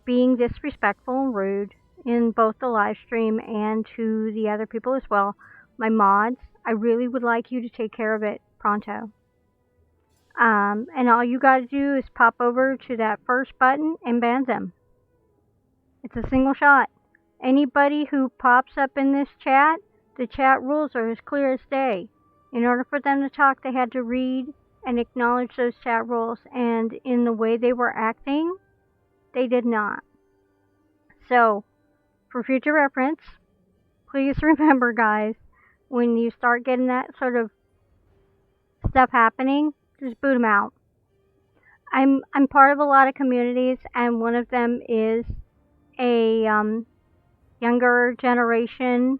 being disrespectful and rude in both the live stream and to the other people as well, my mods, I really would like you to take care of it pronto. And all you gotta do is pop over to that first button and ban them. It's a single shot. Anybody who pops up in this chat, the chat rules are as clear as day. In order for them to talk, they had to read and acknowledge those chat rules, and in the way they were acting, they did not. So, for future reference, please remember, guys, when you start getting that sort of stuff happening, just boot them out. I'm part of a lot of communities, and one of them is a younger generation,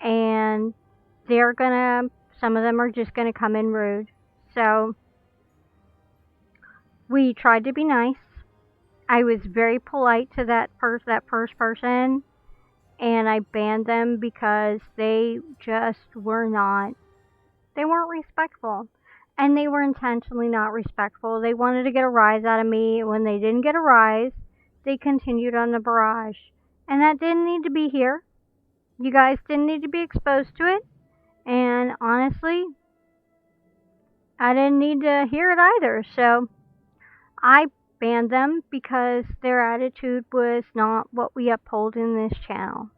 and some of them are just gonna come in rude. So we tried to be nice. I was very polite to that first person, and I banned them because they just weren't respectful. And they were intentionally not respectful. They wanted to get a rise out of me. When they didn't get a rise, they continued on the barrage. And that didn't need to be here. You guys didn't need to be exposed to it. And honestly, I didn't need to hear it either. So I banned them because their attitude was not what we uphold in this channel.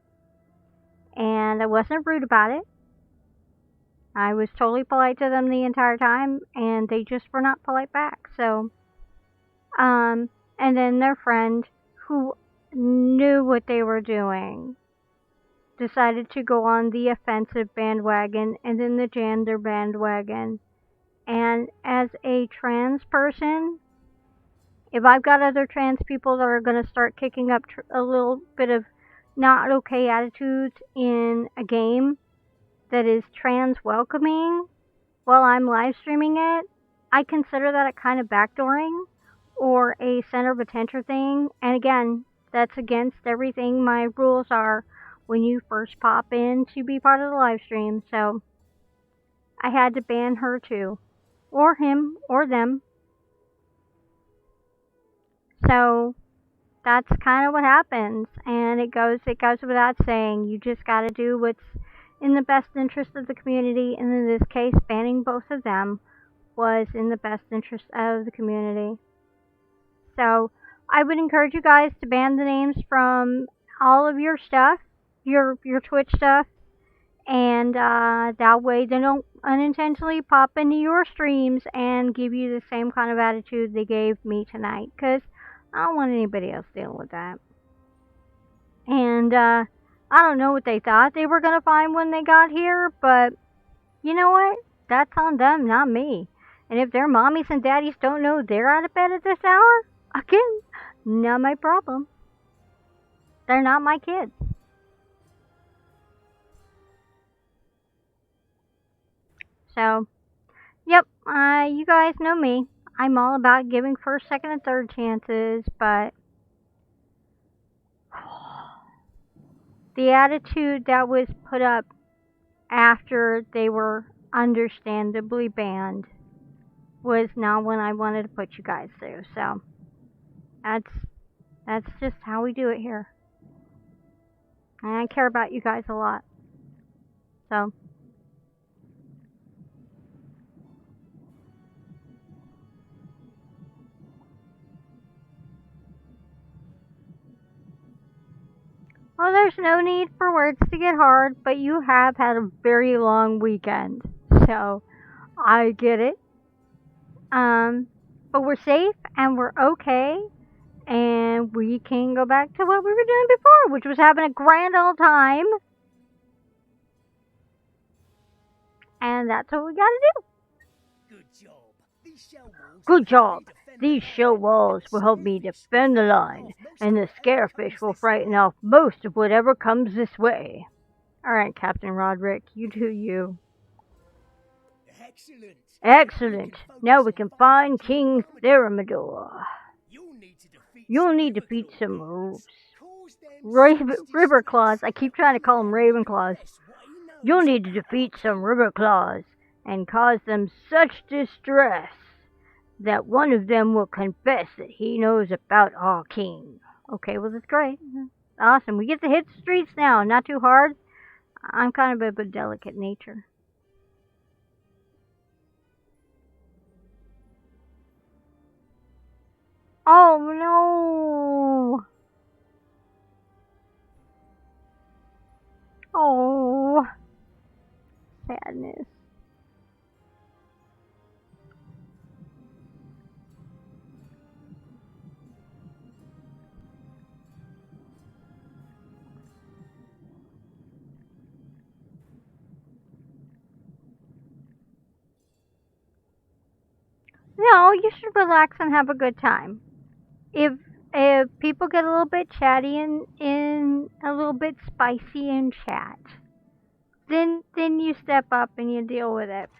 And I wasn't rude about it. I was totally polite to them the entire time, and they just were not polite back. So, and then their friend, who knew what they were doing, decided to go on the offensive bandwagon and then the gender bandwagon. And as a trans person, if I've got other trans people that are going to start kicking up a little bit of not okay attitudes in a game that is trans welcoming while I'm live streaming it, I consider that a kind of backdooring or a center of attention thing. And again, that's against everything my rules are when you first pop in to be part of the live stream. So I had to ban her too, or him, or them. So that's kind of what happens, and it goes without saying. You just got to do what's in the best interest of the community, and in this case, banning both of them was in the best interest of the community. So, I would encourage you guys to ban the names from all of your stuff, your Twitch stuff, and that way they don't unintentionally pop into your streams and give you the same kind of attitude they gave me tonight, because I don't want anybody else dealing with that. And I don't know what they thought they were going to find when they got here, but you know what? That's on them, not me. And if their mommies and daddies don't know they're out of bed at this hour, again, not my problem. They're not my kids. So, yep, you guys know me. I'm all about giving first, second, and third chances, but the attitude that was put up after they were understandably banned was not what I wanted to put you guys through. So that's just how we do it here. And I care about you guys a lot. So well, there's no need for words to get hard, but you have had a very long weekend. So I get it. But we're safe and we're okay, and we can go back to what we were doing before, which was having a grand old time. And that's what we gotta do. Good job. These shell walls Good job. will help me defend These the shell line. walls will help me defend the line, and the scarefish will frighten off most of whatever comes this way. Alright, Captain Roderick, you do you. Excellent. Excellent. Now we can find King Thermidor. You'll need to defeat some River claws. I keep trying to call them raven claws. You'll need to defeat some river claws and cause them such distress that one of them will confess that he knows about our king. Okay, well, that's great. Awesome. We get to hit the streets now. Not too hard. I'm kind of a delicate nature. Oh, no. Oh. Sadness. No, you should relax and have a good time. If people get a little bit chatty and a little bit spicy in chat, then you step up and you deal with it.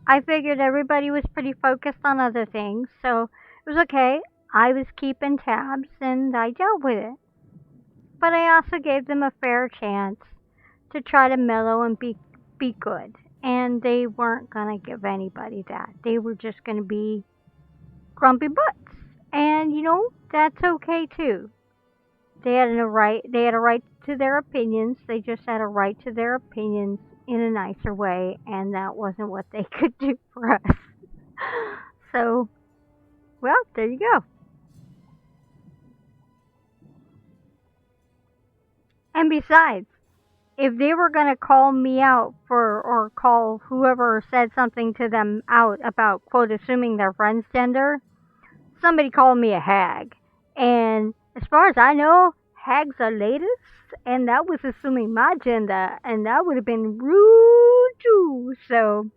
I figured everybody was pretty focused on other things, so it was okay. I was keeping tabs and I dealt with it. But I also gave them a fair chance to try to mellow and be good. And they weren't gonna give anybody that. They were just gonna be grumpy butts. And you know, that's okay too. They had a right to their opinions. They just had a right to their opinions in a nicer way, and that wasn't what they could do for us. So, well, there you go. And besides, if they were going to call me out or call whoever said something to them out about, quote, assuming their friend's gender, somebody called me a hag. And as far as I know, hags are ladies, and that was assuming my gender, and that would have been rude too. So,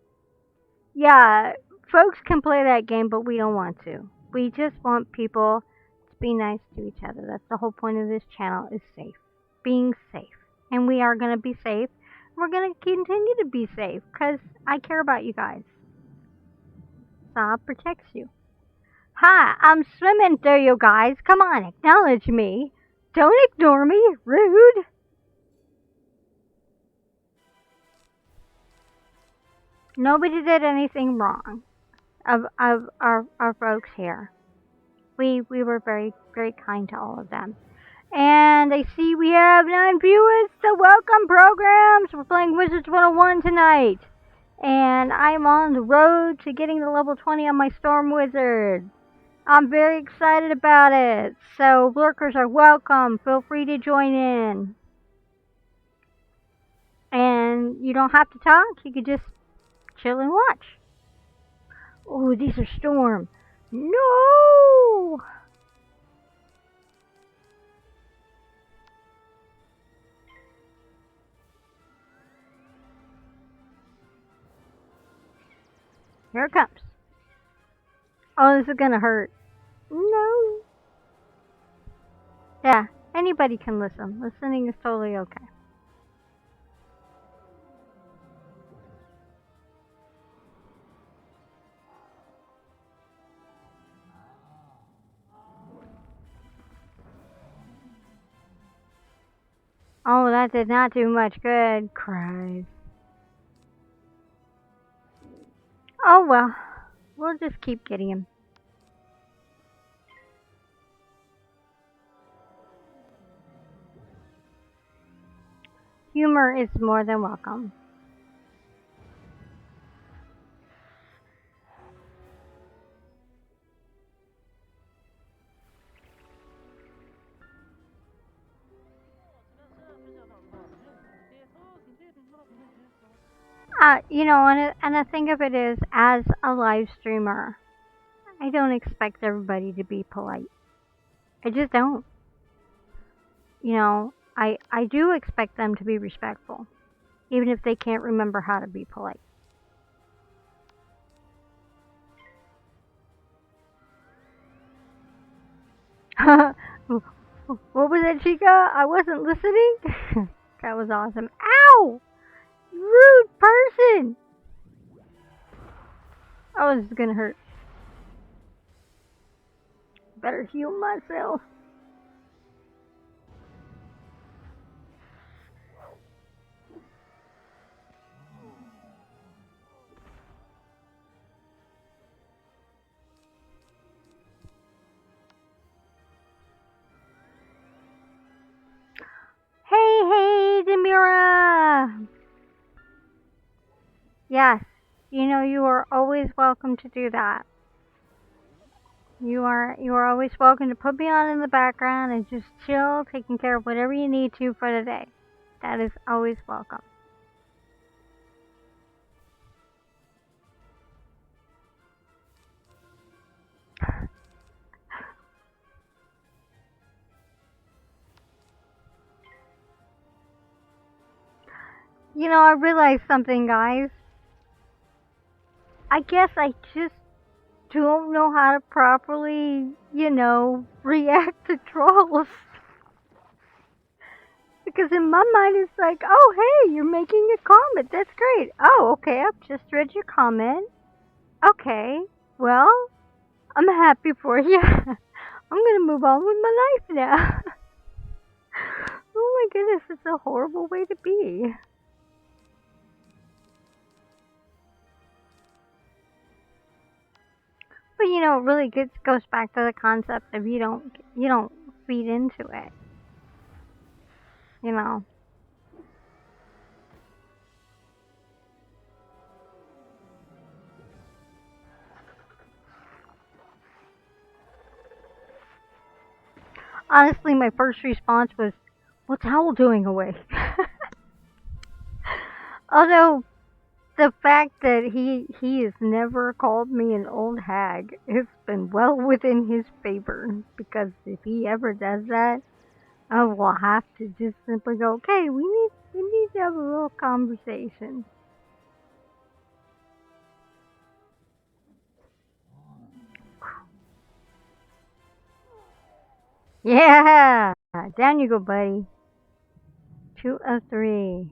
yeah, folks can play that game, but we don't want to. We just want people to be nice to each other. That's the whole point of this channel, is safe. Being safe. And we are going to be safe. We're going to continue to be safe, because I care about you guys. Saw protects you. Hi, I'm swimming through you guys. Come on, acknowledge me. Don't ignore me. Rude. Nobody did anything wrong of our folks here. We were very, very kind to all of them. And I see we have 9 viewers, so welcome, programs. We're playing Wizards101 tonight. And I'm on the road to getting to level 20 on my Storm Wizard. I'm very excited about it. So lurkers are welcome. Feel free to join in. And you don't have to talk. You could just chill and watch. Oh, these are storm. No! Here it comes. Oh, this is gonna hurt. No. Yeah, anybody can listen. Listening is totally okay. Oh, that did not do much good. Cries. Oh well. We'll just keep getting him. Humor is more than welcome. You know, and the thing of it is, as a live streamer, I don't expect everybody to be polite. I just don't. You know, I do expect them to be respectful, even if they can't remember how to be polite. What was that, Chica? I wasn't listening? That was awesome. Ow! Rude person! Oh, this is gonna hurt. Better heal myself. Hey, Demira! Yes, you know you are always welcome to do that. You are always welcome to put me on in the background and just chill, taking care of whatever you need to for the day. That is always welcome. You know, I realized something, guys. I guess I just don't know how to properly, you know, react to trolls. Because in my mind it's like, oh hey, you're making a comment, that's great. Oh, okay, I've just read your comment. Okay, well, I'm happy for you. I'm gonna move on with my life now. Oh my goodness, it's a horrible way to be. But you know, it really goes back to the concept of you don't feed into it. You know. Honestly, my first response was, what's Howl doing away? Although, the fact that he has never called me an old hag has been well within his favor. Because if he ever does that, I will have to just simply go, okay, we need to have a little conversation. Yeah! Down you go, buddy. 2 of 3.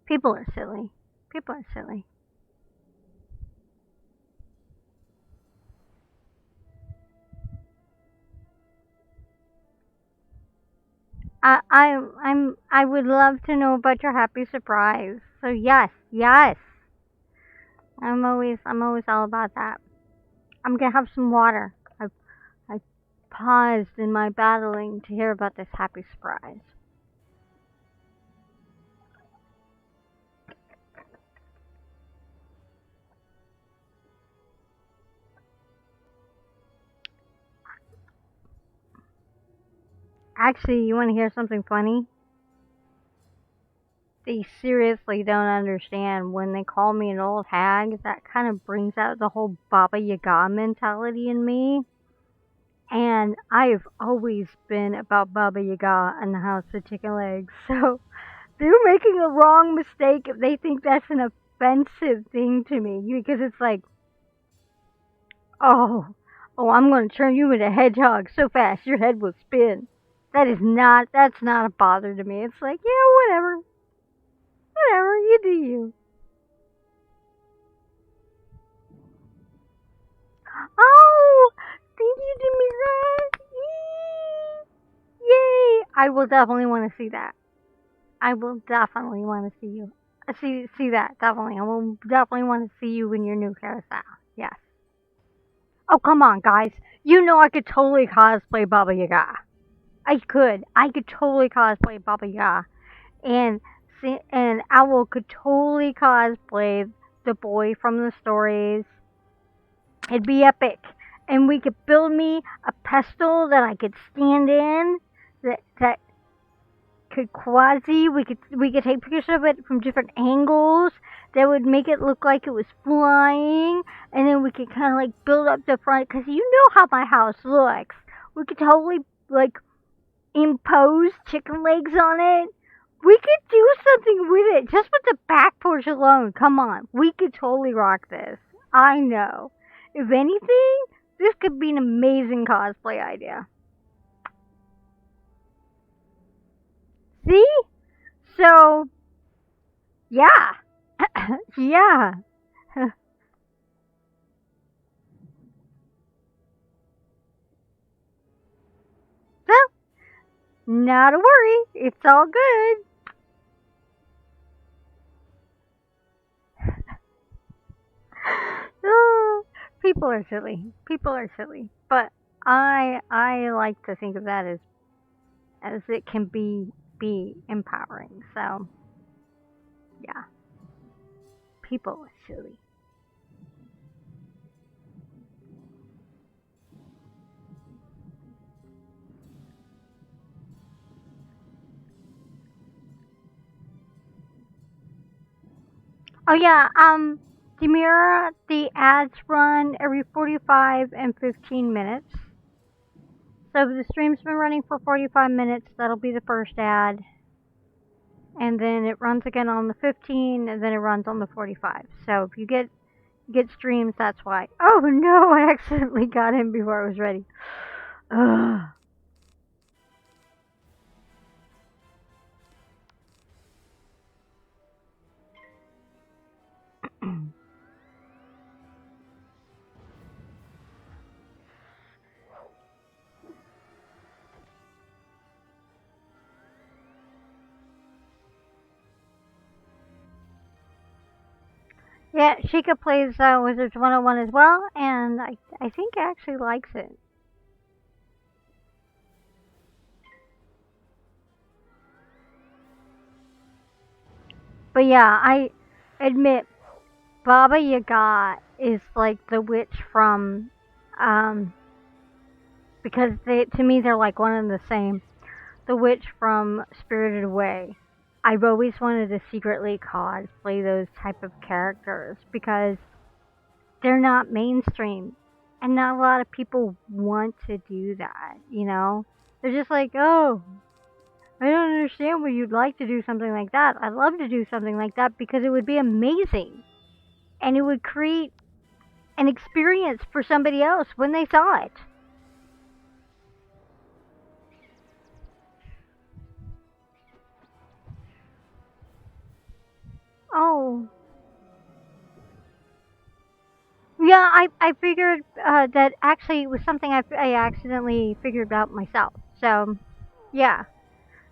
People are silly. People are silly. I would love to know about your happy surprise. So yes. I'm always all about that. I'm gonna have some water. I paused in my battling to hear about this happy surprise. Actually, you want to hear something funny? They seriously don't understand when they call me an old hag. That kind of brings out the whole Baba Yaga mentality in me. And I've always been about Baba Yaga and the House of Chicken Legs. So they're making a wrong mistake if they think that's an offensive thing to me. Because it's like, oh, I'm going to turn you into a hedgehog so fast your head will spin. That's not a bother to me. It's like, yeah, whatever. Whatever, you do you. Oh, thank you, Demira. Yay! I will definitely want to see that. I will definitely want to see you. See that, definitely. I will definitely want to see you in your new hairstyle. Yes. Oh, come on, guys. You know I could totally cosplay Baba Yaga. I could totally cosplay Baba Yaga. And Owl could totally cosplay the boy from the stories. It'd be epic. And we could build me a pestle that I could stand in. That could we could take pictures of it from different angles that would make it look like it was flying, and then we could kind of like build up the front, because you know how my house looks. We could totally like impose chicken legs on it. We could do something with it, just with the back porch alone. Come on, we could totally rock this. I know. If anything, this could be an amazing cosplay idea. See? So, yeah. Yeah. So, not to worry. It's all good. Oh, people are silly. People are silly. But I like to think of that as it can be empowering. So, yeah. People are silly. Oh yeah, Demira, the ads run every 45 and 15 minutes. So if the stream's been running for 45 minutes, that'll be the first ad. And then it runs again on the 15, and then it runs on the 45. So if you get streams, that's why. Oh no, I accidentally got in before I was ready. Ugh. Yeah, Sheikah plays wizard101 as well, and I think actually likes it. But yeah, I admit Baba Yaga is like the witch from, because to me they're like one and the same. The witch from Spirited Away. I've always wanted to secretly cosplay those type of characters because they're not mainstream, and not a lot of people want to do that. You know, they're just like, oh, I don't understand why you'd like to do something like that. I'd love to do something like that because it would be amazing. And it would create an experience for somebody else when they saw it. Oh. Yeah, I figured that actually it was something I accidentally figured out myself. So, yeah.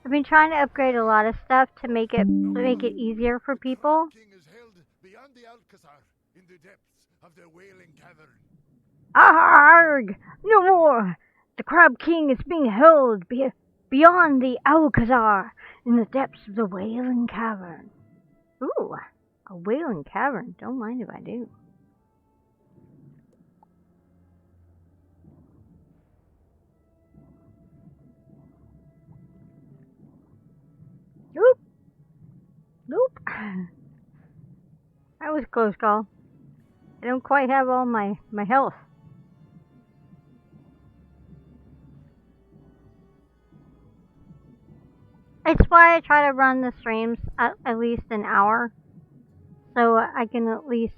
I've been trying to upgrade a lot of stuff to make it easier for people. King is held beyond the Alcazar in the depths of the Wailing Cavern. Arg! No more! The Crab King is being held beyond the Alcazar in the depths of the Wailing Cavern. Ooh, a Wailing Cavern. Don't mind if I do. That was a close call. I don't quite have all my health. It's why I try to run the streams at least an hour, so I can at least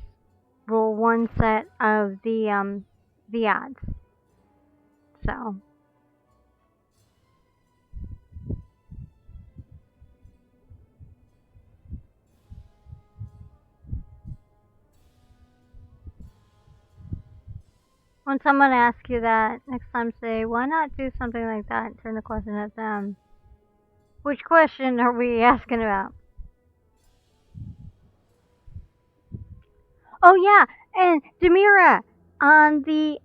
roll one set of the ads. So. When someone asks you that, next time say, why not do something like that and turn the question at them? Which question are we asking about? Oh yeah, and Demira, on the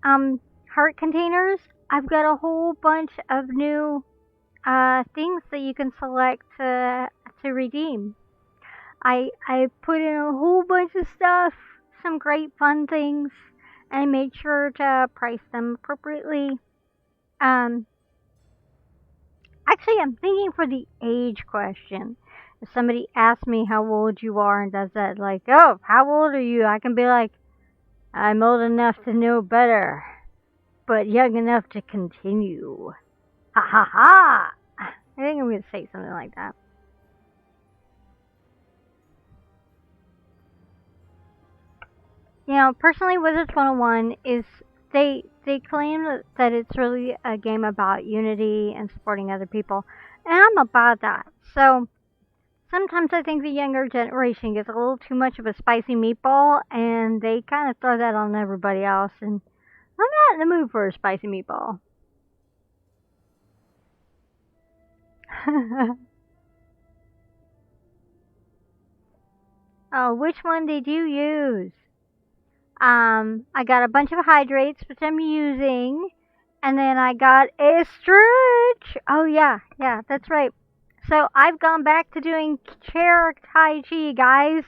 heart containers, I've got a whole bunch of new things that you can select to redeem. I put in a whole bunch of stuff, some great fun things, and I made sure to price them appropriately. Actually, I'm thinking for the age question. If somebody asks me how old you are and does that, like, oh, how old are you? I can be like, I'm old enough to know better, but young enough to continue. Ha ha ha! I think I'm going to say something like that. You know, personally, wizard101 is, they claim that it's really a game about unity and supporting other people, and I'm about that. So, sometimes I think the younger generation gets a little too much of a spicy meatball, and they kind of throw that on everybody else, and I'm not in the mood for a spicy meatball. Oh, which one did you use? I got a bunch of hydrates, which I'm using, and then I got a stretch. Oh yeah, that's right. So I've gone back to doing chair Tai Chi, guys.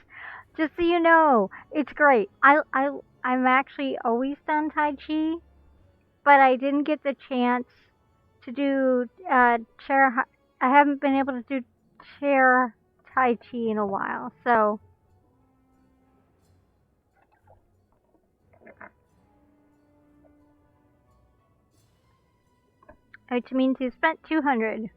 Just so you know, it's great. I'm actually always done Tai Chi, but I didn't get the chance to do chair. I haven't been able to do chair Tai Chi in a while, so. Which means you spent 200.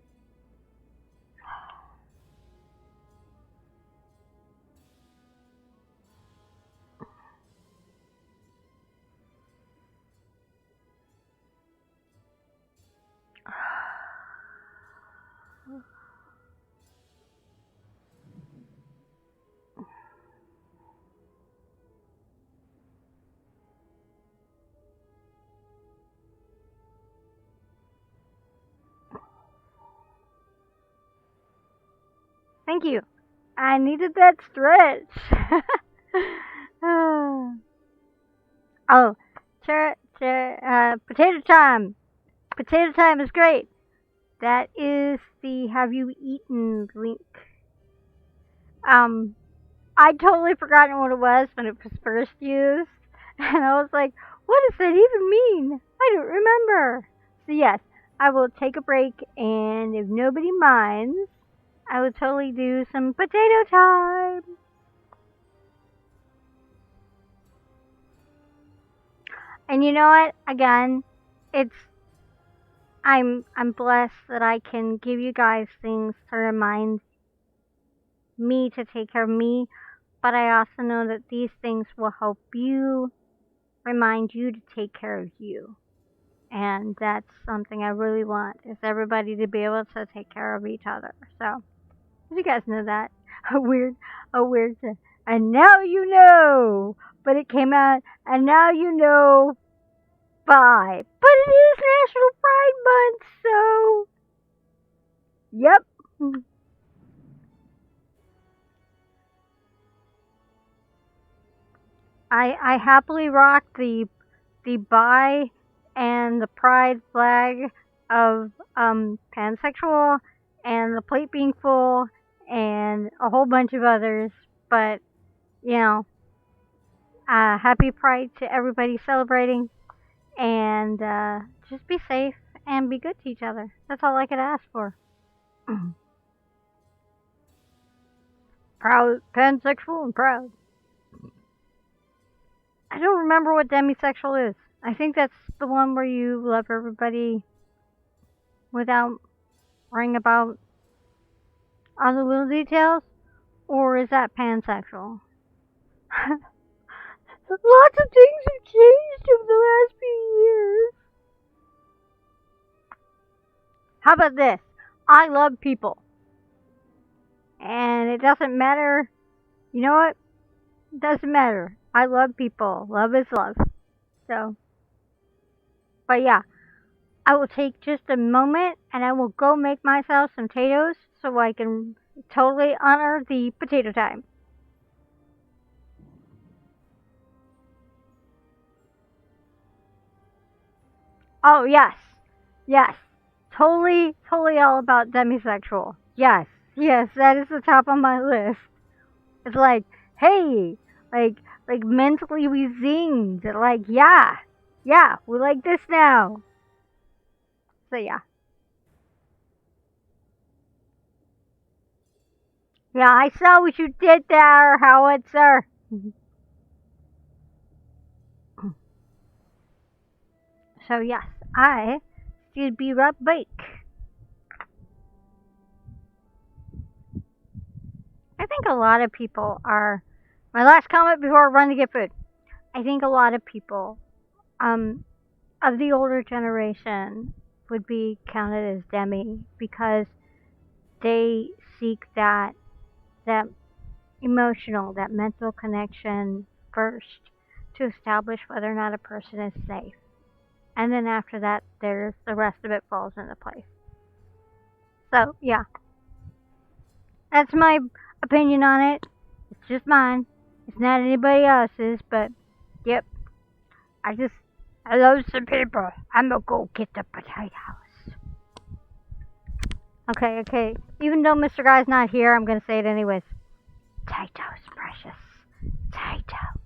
Thank you. I needed that stretch. Oh, potato time. Potato time is great. That is the have you eaten link. I'd totally forgotten what it was when it was first used. And I was like, what does that even mean? I don't remember. So yes, I will take a break, and if nobody minds, I would totally do some potato time. And you know what? Again, I'm blessed that I can give you guys things to remind me to take care of me, but I also know that these things will help you, remind you to take care of you. And that's something I really want, is everybody to be able to take care of each other. So, you guys know that. A weird thing. And now you know. But it came out, and now you know. Bye. But it is National Pride Month, so. Yep. I happily rock the bi and the pride flag of pansexual and the plate being full and a whole bunch of others, but you know, happy Pride to everybody celebrating, and just be safe and be good to each other. That's all I could ask for. Proud, pansexual, and proud. I don't remember what demisexual is. I think that's the one where you love everybody without worrying about all the little details. Or is that pansexual? Lots of things have changed over the last few years. How about this? I love people. And it doesn't matter. You know what? It doesn't matter. I love people. Love is love. So, but yeah, I will take just a moment and I will go make myself some potatoes so I can totally honor the potato time. Oh, yes. Yes. Totally all about demisexual. Yes. Yes, that is the top of my list. It's like, hey, like mentally we zinged. Like, yeah, we like this now. So yeah. Yeah, I saw what you did there, Howitzer. So yes, I should be right back. I think a lot of people are. My last comment before I run to get food. I think a lot of people, of the older generation, would be counted as demi because they seek that emotional, that mental connection first to establish whether or not a person is safe. And then after that, there's the rest of it falls into place. So, yeah. That's my opinion on it. It's just mine. It's not anybody else's, but, yep. I love some people. I'm gonna go get the potatoes. Okay. Even though Mr. Guy's not here, I'm gonna say it anyways. Potatoes, precious. Potatoes.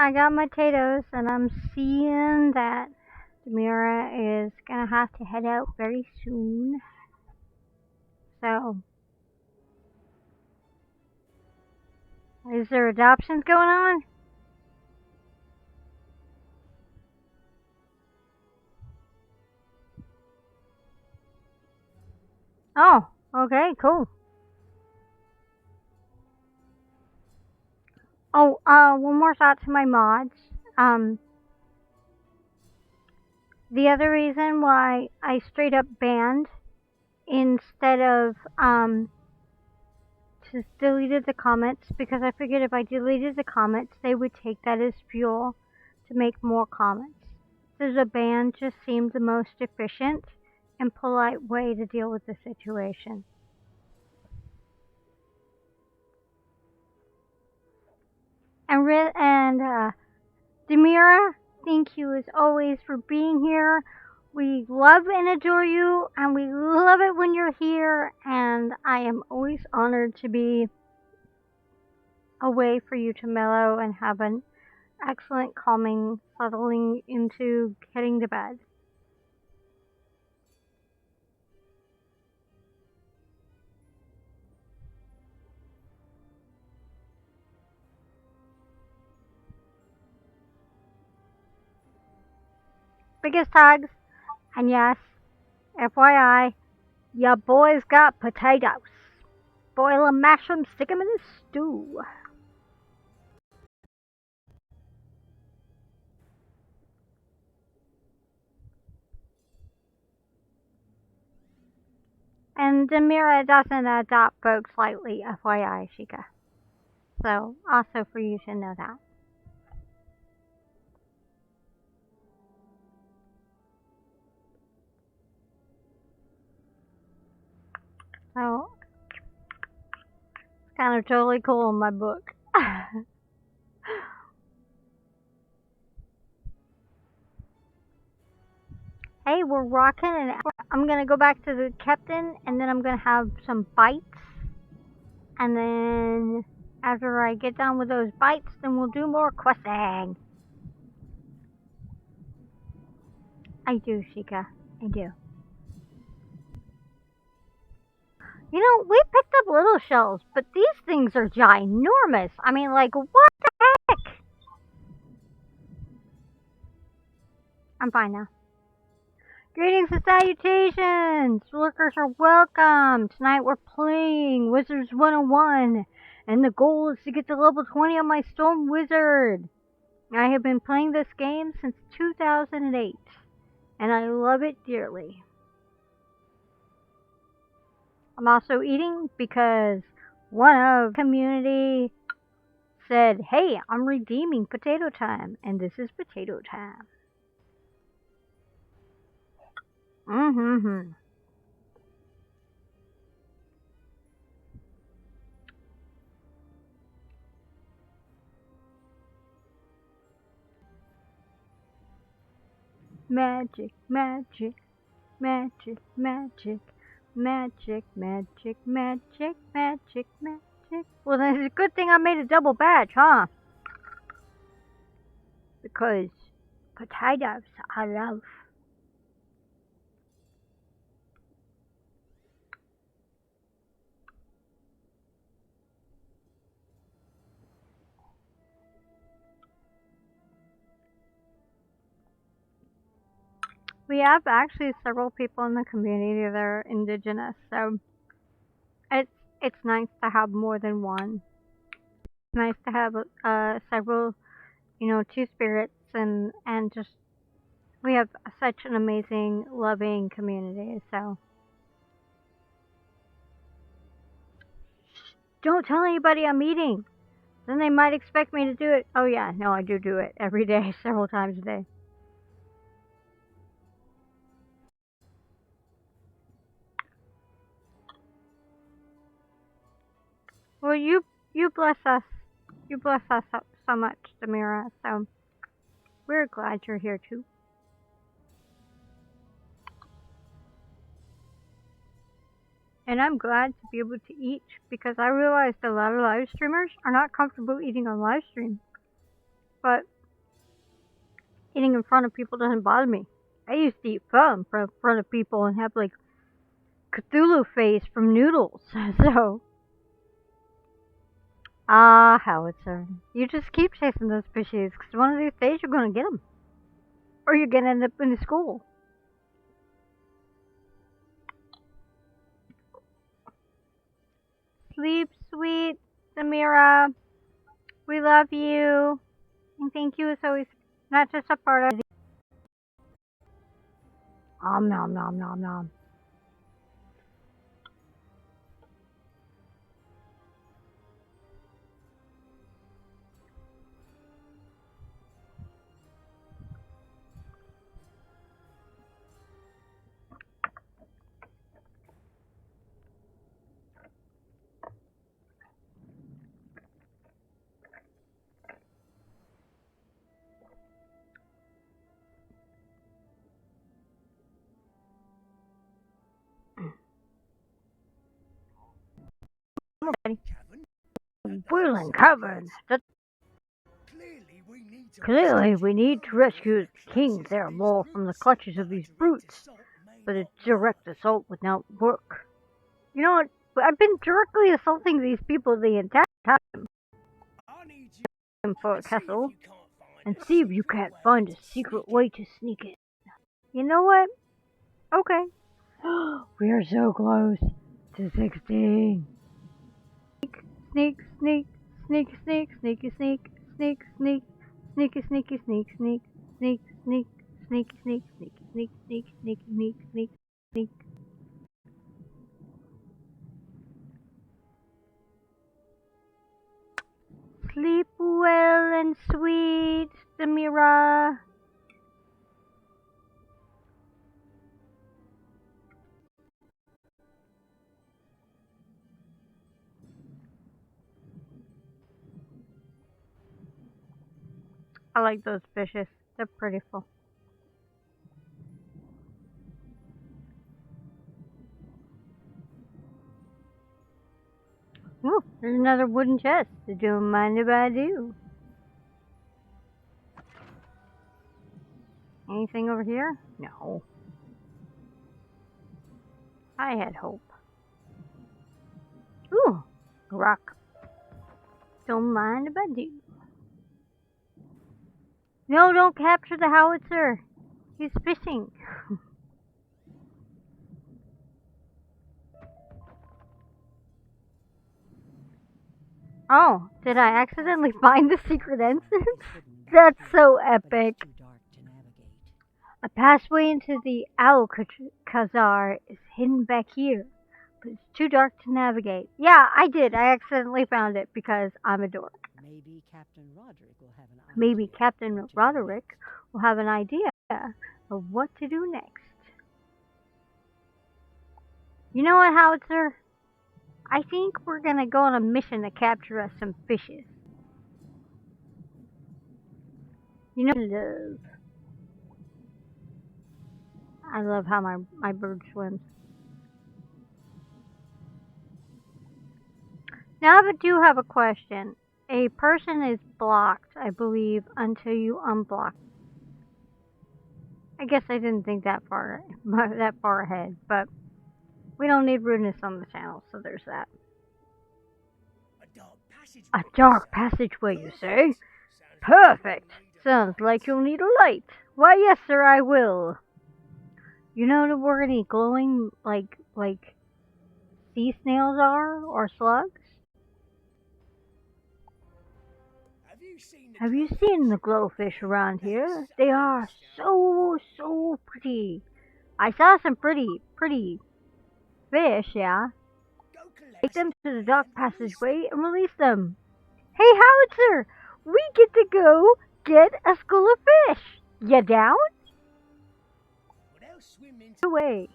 I got my potatoes, and I'm seeing that Demira is gonna have to head out very soon. So, is there adoptions going on? Oh, okay, cool. Oh, one more thought to my mods. The other reason why I straight up banned instead of, just deleted the comments, because I figured if I deleted the comments, they would take that as fuel to make more comments. So the ban just seemed the most efficient and polite way to deal with the situation. And Demira, thank you as always for being here. We love and adore you, and we love it when you're here, and I am always honored to be a way for you to mellow and have an excellent calming settling into heading to bed. Biggest hugs, and yes, FYI, ya boys got potatoes. Boil 'em, mash 'em, stick 'em in a stew. And Demira doesn't adopt folks lightly, FYI, Sheikah. So, also for you to know that. So, it's kind of totally cool in my book. Hey, we're rocking, and I'm gonna go back to the captain, and then I'm gonna have some bites. And then, after I get done with those bites, then we'll do more questing. I do, Sheikah. I do. You know, we picked up little shells, but these things are ginormous. I mean, like, what the heck? I'm fine now. Greetings and salutations! Lurkers are welcome! Tonight we're playing wizard101, and the goal is to get to level 20 on my Storm Wizard. I have been playing this game since 2008, and I love it dearly. I'm also eating because one of the community said, hey, I'm redeeming potato time, and this is potato time. Magic, magic, magic, magic, magic, magic, magic, magic, magic. Well, then it's a good thing I made a double batch, huh? Because potatoes I love. We have actually several people in the community that are indigenous, so it's nice to have more than one. It's nice to have several, two spirits, and just we have such an amazing, loving community. So don't tell anybody I'm eating. Then they might expect me to do it. Oh yeah, no, I do it every day, several times a day. Well, you bless us. You bless us so much, Demira. So we're glad you're here too. And I'm glad to be able to eat, because I realized a lot of live streamers are not comfortable eating on live stream. But Eating in front of people doesn't bother me. I used to eat pho in front of people and have like Cthulhu face from noodles. So, howitzer. You just keep chasing those fishes, because one of these days you're going to get them. Or you're going to end up in the school. Sleep sweet, Samira. We love you. And thank you as always. Not just a part of the nom nom nom nom. Boiling cavern. Clearly, we need to rescue King Thermidor from the clutches of these brutes, but a direct assault would not work. You know what? I've been directly assaulting these people the entire time. For a castle, and see if you can't find a secret way to sneak in. You know what? Okay. We are so close to 16. Sneak, sneak, sneak, sneak, sneaky, sneak, sneak, sneak, sneaky, sneaky, sneak, sneak, sneak, sneak, sneaky, sneak, sneaky, sneak, sneak, sneaky, sneak, sneak, sneak. Sleep well and sweet, Samira. I like those fishes. They're pretty full. Oh, there's another wooden chest. Don't mind if I do. Anything over here? No. I had hope. Ooh, a rock. Don't mind if I do. No, don't capture the howitzer. He's fishing. Oh, did I accidentally find the secret entrance? That's so epic. A passway into the Alcazar is hidden back here, but it's too dark to navigate. Yeah, I did. I accidentally found it because I'm a dork. Maybe Captain Roderick will have an idea. Maybe Captain Roderick will have an idea of what to do next. You know what, howitzer? I think we're gonna go on a mission to capture us some fishes. You know, love. I love how my bird swims. Now I do have a question. A person is blocked, I believe, until you unblock. I guess I didn't think that far ahead, but we don't need rudeness on the channel, so there's that. A dark passageway, you say? Perfect! Sounds like you'll need a light. Why, yes, sir, I will. You know where any glowing, like sea snails are? Or slugs? Have you seen the glowfish around here? They are so pretty. I saw some pretty fish, yeah. Take them to the dark passageway and release them. Hey, howitzer! We get to go get a school of fish. You down? Away.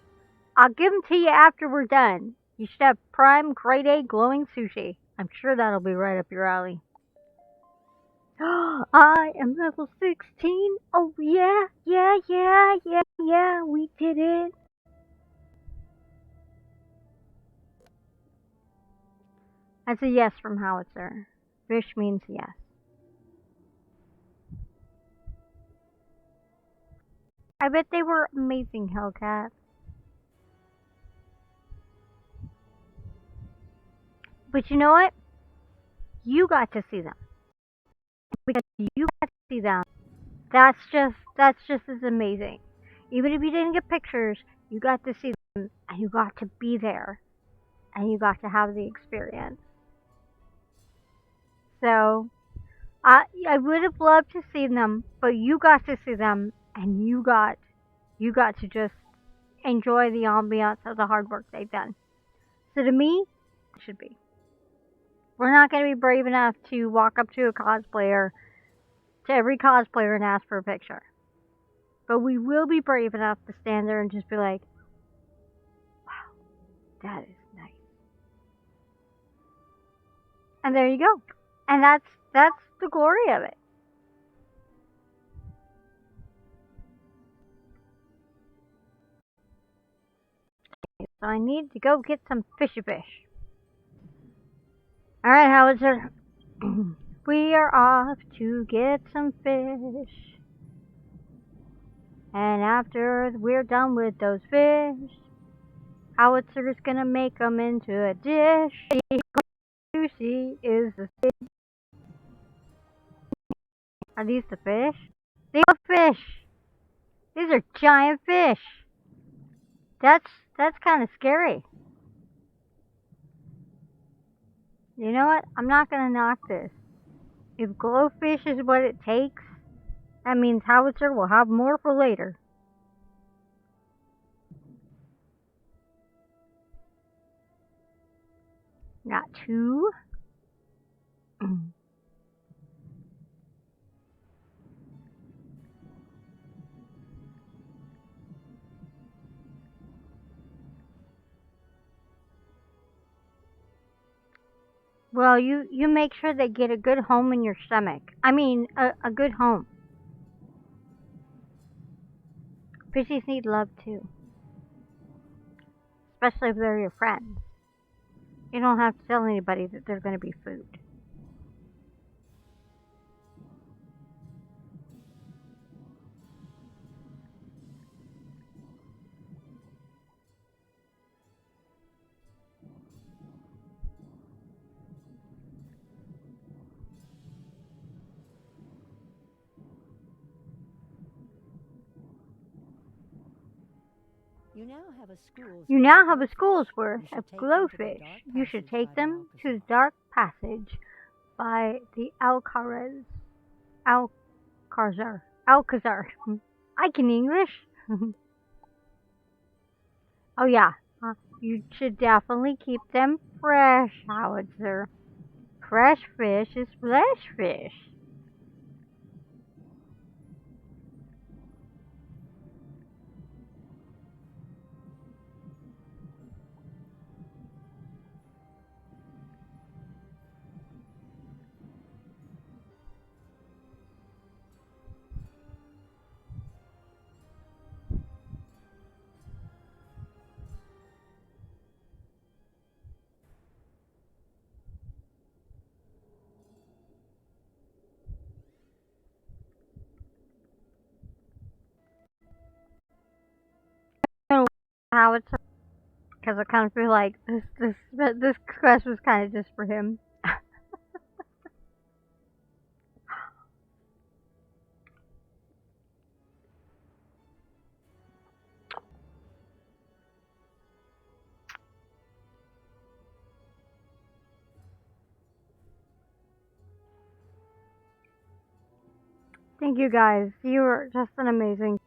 I'll give them to you after we're done. You should have prime, grade A, glowing sushi. I'm sure that'll be right up your alley. I am level 16. Oh, yeah, we did it. That's a yes from howitzer. Fish means yes. I bet they were amazing, Hellcat. But you know what? You got to see them. Because you got to see them. That's just as amazing. Even if you didn't get pictures, you got to see them and you got to be there. And you got to have the experience. So, I would have loved to see them, but you got to see them and you got to just enjoy the ambiance of the hard work they've done. So to me, it should be. We're not going to be brave enough to walk up to a cosplayer, to every cosplayer and ask for a picture. But we will be brave enough to stand there and just be like, wow, that is nice. And there you go. And that's the glory of it. So I need to go get some fishy fish. Alright, Howitzer. We are off to get some fish. And after we're done with those fish, Howitzer's gonna make them into a dish. Sushi is the fish. Are these the fish? These are fish. These are giant fish. That's kind of scary. You know what? I'm not gonna knock this. If glowfish is what it takes, that means Howitzer will have more for later. Got two. Well, you make sure they get a good home in your stomach. I mean, a good home. Fishies need love too. Especially if they're your friends. You don't have to tell anybody that they're going to be food. You now have a school's worth of glowfish. You should take them to the dark passage by the Alcazar. Alcazar. I can English. Oh yeah, you should definitely keep them fresh, Howitzer. Fresh fish is flesh fish. Howitzer, because I kind of feel like this quest was kind of just for him. Thank you guys. You were just an amazing.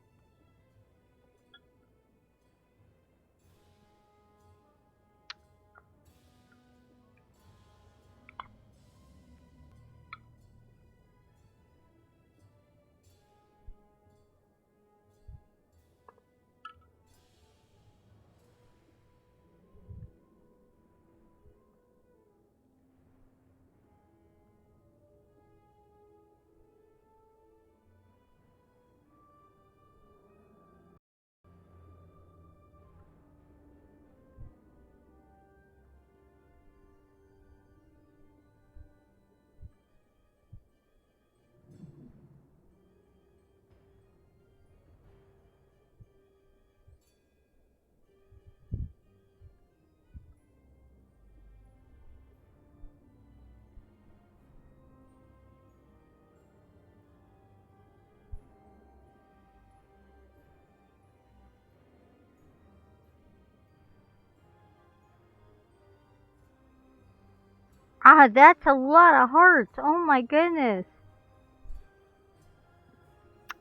Ah, that's a lot of hearts. Oh my goodness.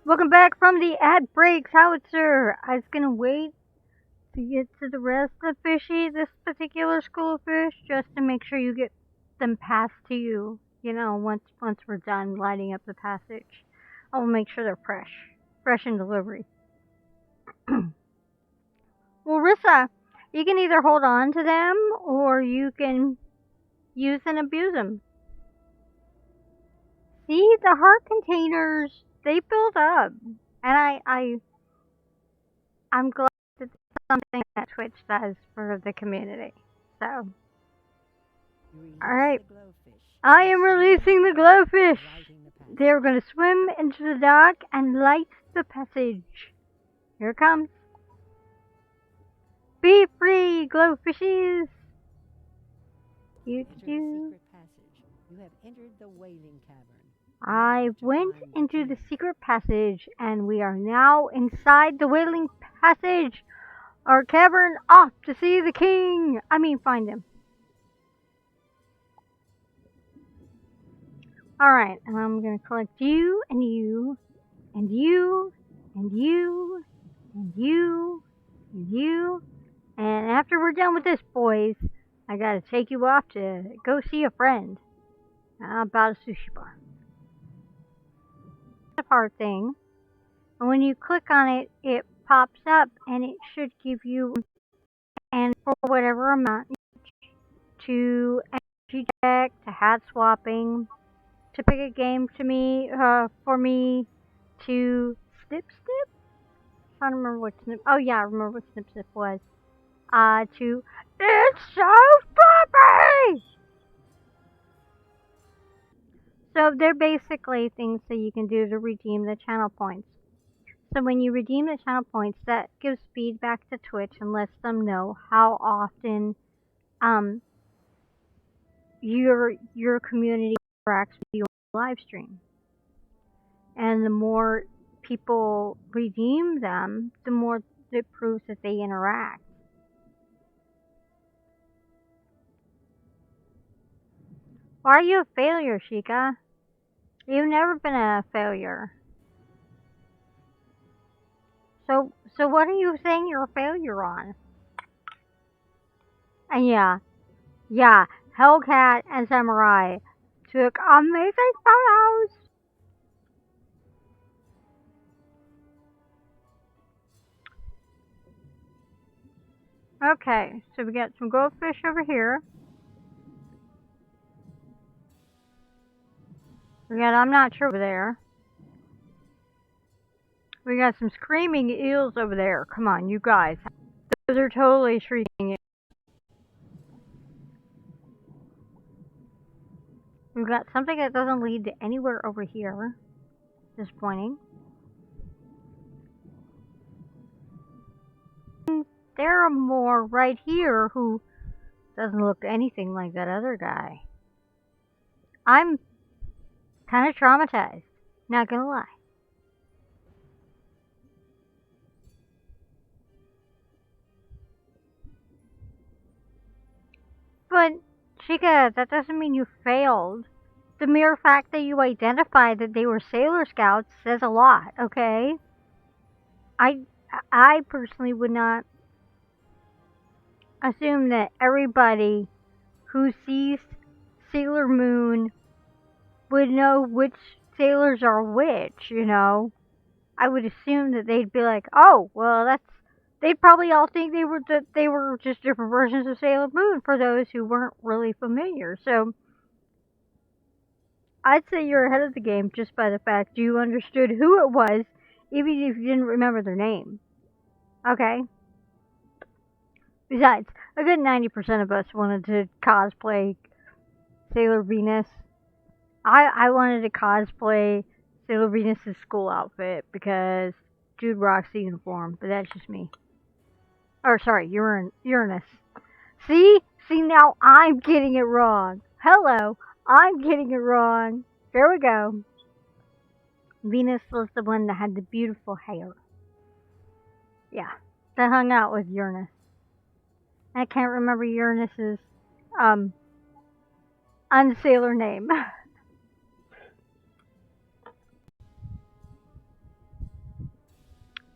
Welcome back from the ad breaks, howitzer. I was gonna wait to get to the rest of the fishy, this particular school of fish, just to make sure you get them passed to you. You know, once we're done lighting up the passage, I will make sure they're fresh in delivery. Well, Rissa, you can either hold on to them or you can use and abuse them. See, the heart containers, they build up, and I'm glad that that's something that Twitch does for the community. So, alright, I am releasing the glowfish. They're going to swim into the dock and light the passage. Here it comes. Be free, glowfishies! You have entered the whaling cavern. I went into the secret passage, and we are now inside the whaling passage. Our cavern, off to see the king. Find him. Alright, and I'm going to collect you, and you, and you, and you, and you, and you. And after we're done with this, boys, I gotta take you off to go see a friend about a sushi bar. The part thing, and when you click on it, it pops up, and it should give you, and for whatever amount, to energy deck, to hat swapping, to pick a game for me, to snip. I don't remember what snip. Oh yeah, I remember what snip was. To it's so fluffy. So they're basically things that you can do to redeem the channel points. So when you redeem the channel points, that gives feedback to Twitch and lets them know how often your community interacts with you on live stream. And the more people redeem them, the more it proves that they interact. Why are you a failure, Sheikah? You've never been a failure. So what are you saying you're a failure on? And yeah, Hellcat and Samurai took amazing photos. Okay, so we got some goldfish over here. We got I'm not sure over there. We got some screaming eels over there. Come on, you guys. Those are totally shrieking. We've got something that doesn't lead to anywhere over here. Disappointing. There are more right here who doesn't look anything like that other guy. I'm kind of traumatized, not gonna lie. But, Chica, that doesn't mean you failed. The mere fact that you identified that they were Sailor Scouts says a lot, okay? I personally would not assume that everybody who sees Sailor Moon would know which sailors are which, you know? I would assume that they'd be like, oh, well, they'd probably all think they were just different versions of Sailor Moon for those who weren't really familiar. So I'd say you're ahead of the game just by the fact you understood who it was, even if you didn't remember their name. Okay? Besides, a good 90% of us wanted to cosplay Sailor Venus. I wanted to cosplay Sailor Venus' school outfit because Jude rocks the uniform, but that's just me. Or sorry, Uranus. See, now I'm getting it wrong. Hello, I'm getting it wrong. There we go. Venus was the one that had the beautiful hair. Yeah, that hung out with Uranus. I can't remember Uranus's unsailor name.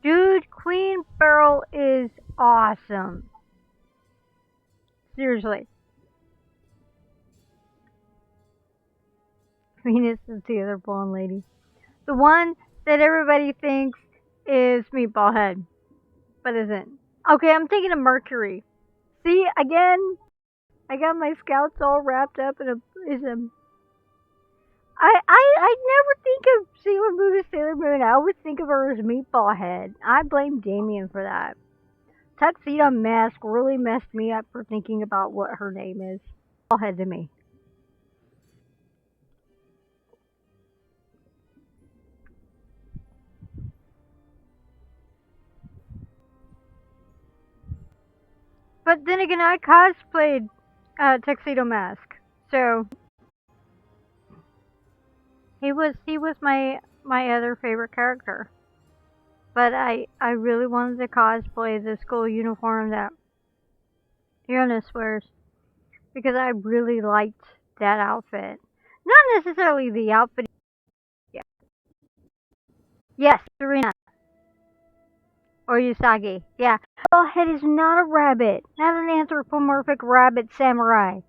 Dude, Queen Beryl is awesome. Seriously. Venus is the other blonde lady. The one that everybody thinks is Meatball Head, but isn't. Okay, I'm thinking of Mercury. See, again, I got my scouts all wrapped up in a... I never think of Sailor Moon as Sailor Moon. I always think of her as Meatball Head. I blame Damien for that. Tuxedo Mask really messed me up for thinking about what her name is. Meatball Head to me. But then again, I cosplayed Tuxedo Mask, so he was my other favorite character. But I really wanted to cosplay the school uniform that Uranus wears because I really liked that outfit. Not necessarily the outfit. Yeah. Yes, Serena. Or Usagi. Yeah. Meatball Head is not a rabbit. Not an anthropomorphic rabbit samurai.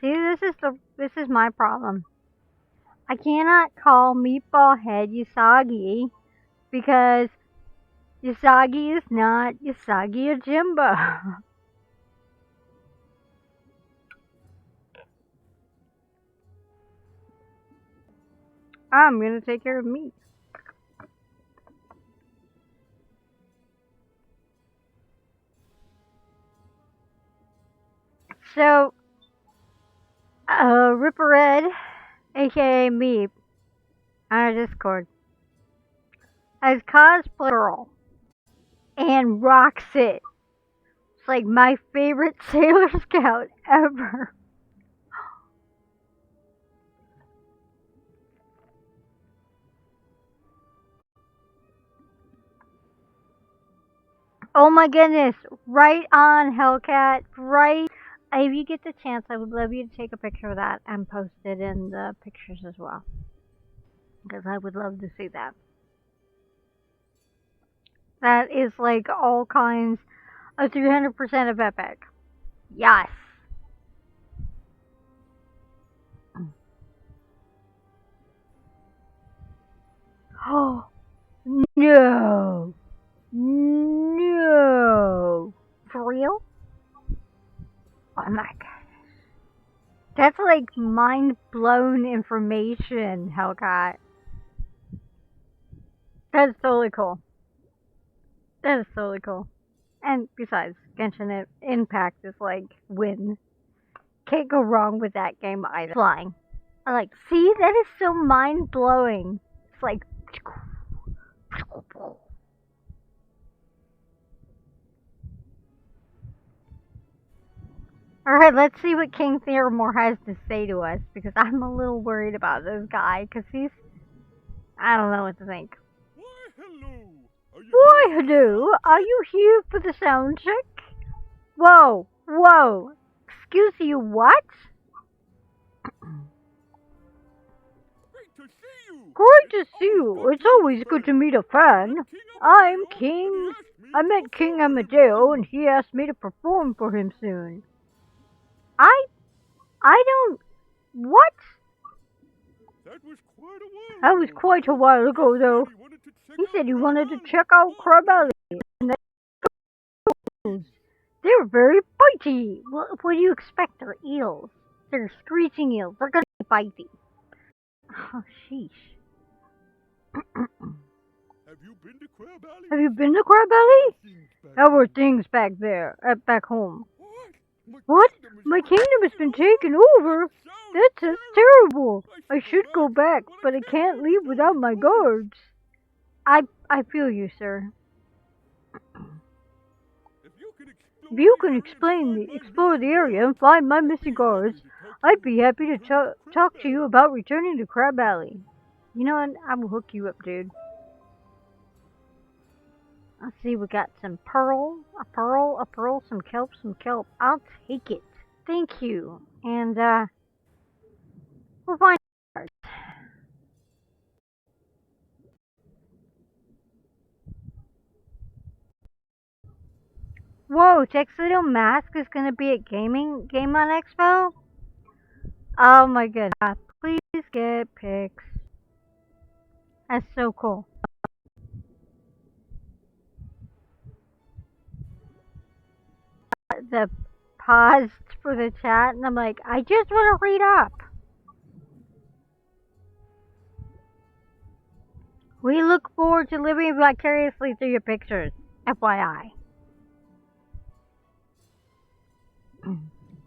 See, this is my problem. I cannot call Meatball Head Usagi because Usagi is not Usagi Ajimba. I'm gonna take care of meat. So, Ripper Red, aka Meep, on our Discord, has cosplay Girl and rocks it. It's like my favorite Sailor Scout ever. Oh my goodness, right on, Hellcat, right. If you get the chance, I would love you to take a picture of that and post it in the pictures as well. Because I would love to see that. That is like all kinds of 300% of epic. Yes. Oh, no. No. For real? Oh my goodness. That's like mind-blown information, Hellcat. That's totally cool. That is totally cool. And besides, Genshin Impact is like win. Can't go wrong with that game either. Flying. I like, see, that is so mind-blowing. It's like... Alright, let's see what King Thermidor has to say to us, because I'm a little worried about this guy, because he's... I don't know what to think. Why, hello! Are you here for the sound check? Whoa, whoa! Excuse you, what? Great to see you! It's always good to meet a fan. I met King Amadeo, and he asked me to perform for him soon. I don't... What? That was quite a while ago, though. He said he wanted to check out Crab Alley. And they're very bitey. What do you expect? They're eels. They're screeching eels. They're gonna be bitey. Oh, sheesh. Have you been to Crab Alley? Have you been to Crab Alley? How were things back there, back home? What? My kingdom has been taken over? That's terrible. I should go back, but I can't leave without my guards. I feel you, sir. If you can explore the area and find my missing guards, I'd be happy to talk to you about returning to Crab Alley. You know what? I will hook you up, dude. Let's see, we got some a pearl, some kelp. I'll take it. Thank you. And, we'll find ours. Whoa, Tuxedo Mask is gonna be at Game on Expo? Oh my goodness. Please get pics. That's so cool. The paused for the chat and I'm like, I just want to read up. We look forward to living vicariously through your pictures. FYI.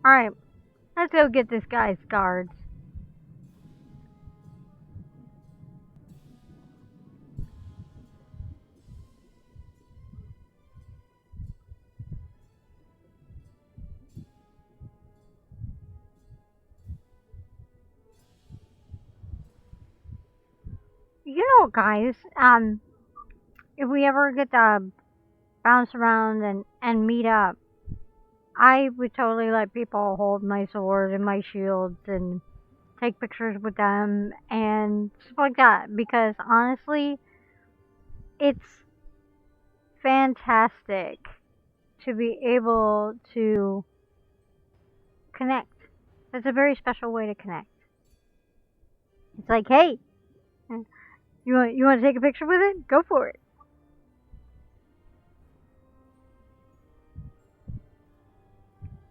Alright, let's go get this guy's guards. You know, guys, if we ever get to bounce around and meet up, I would totally let people hold my sword and my shields and take pictures with them and stuff like that, because honestly, it's fantastic to be able to connect. It's a very special way to connect. It's like, hey, you want to take a picture with it? Go for it.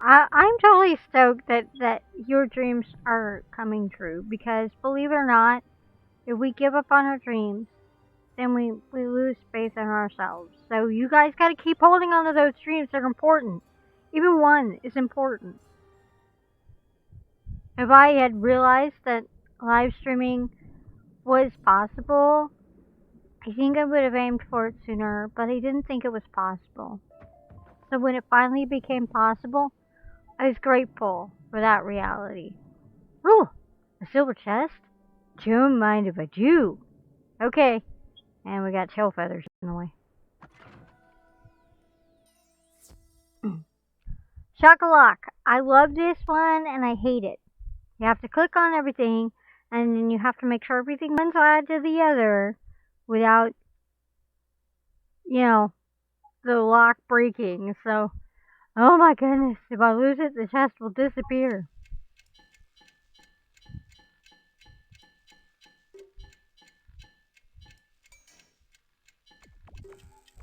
I'm totally stoked that your dreams are coming true, because believe it or not, if we give up on our dreams, then we lose faith in ourselves. So you guys got to keep holding on to those dreams. They're important. Even one is important. If I had realized that live streaming was possible, I think I would have aimed for it sooner, but I didn't think it was possible. So when it finally became possible, I was grateful for that reality. Ooh, a silver chest? Don't mind if I do. Okay. And we got tail feathers in the way. Chocolate. I love this one and I hate it. You have to click on everything and then you have to make sure everything one side to the other without, the lock breaking. So, oh my goodness, if I lose it, the chest will disappear.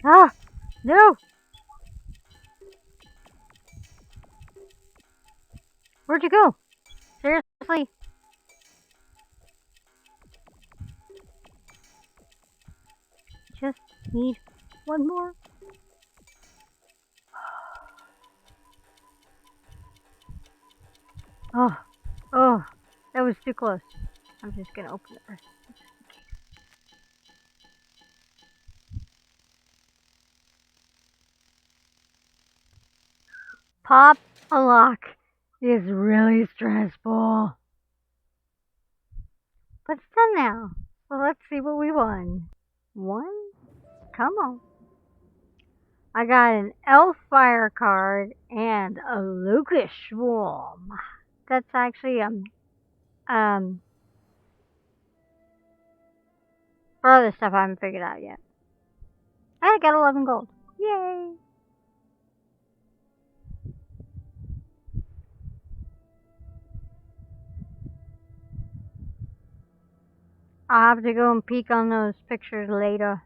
Ah, no! Where'd you go? Seriously? Just need one more. Oh, that was too close. I'm just gonna open it first. Pop a lock is really stressful. But it's done now. So let's see what we won. One? Come on. I got an elf fire card and a Lucas swarm. That's actually for other stuff I haven't figured out yet. I got 11 gold. Yay! I'll have to go and peek on those pictures later.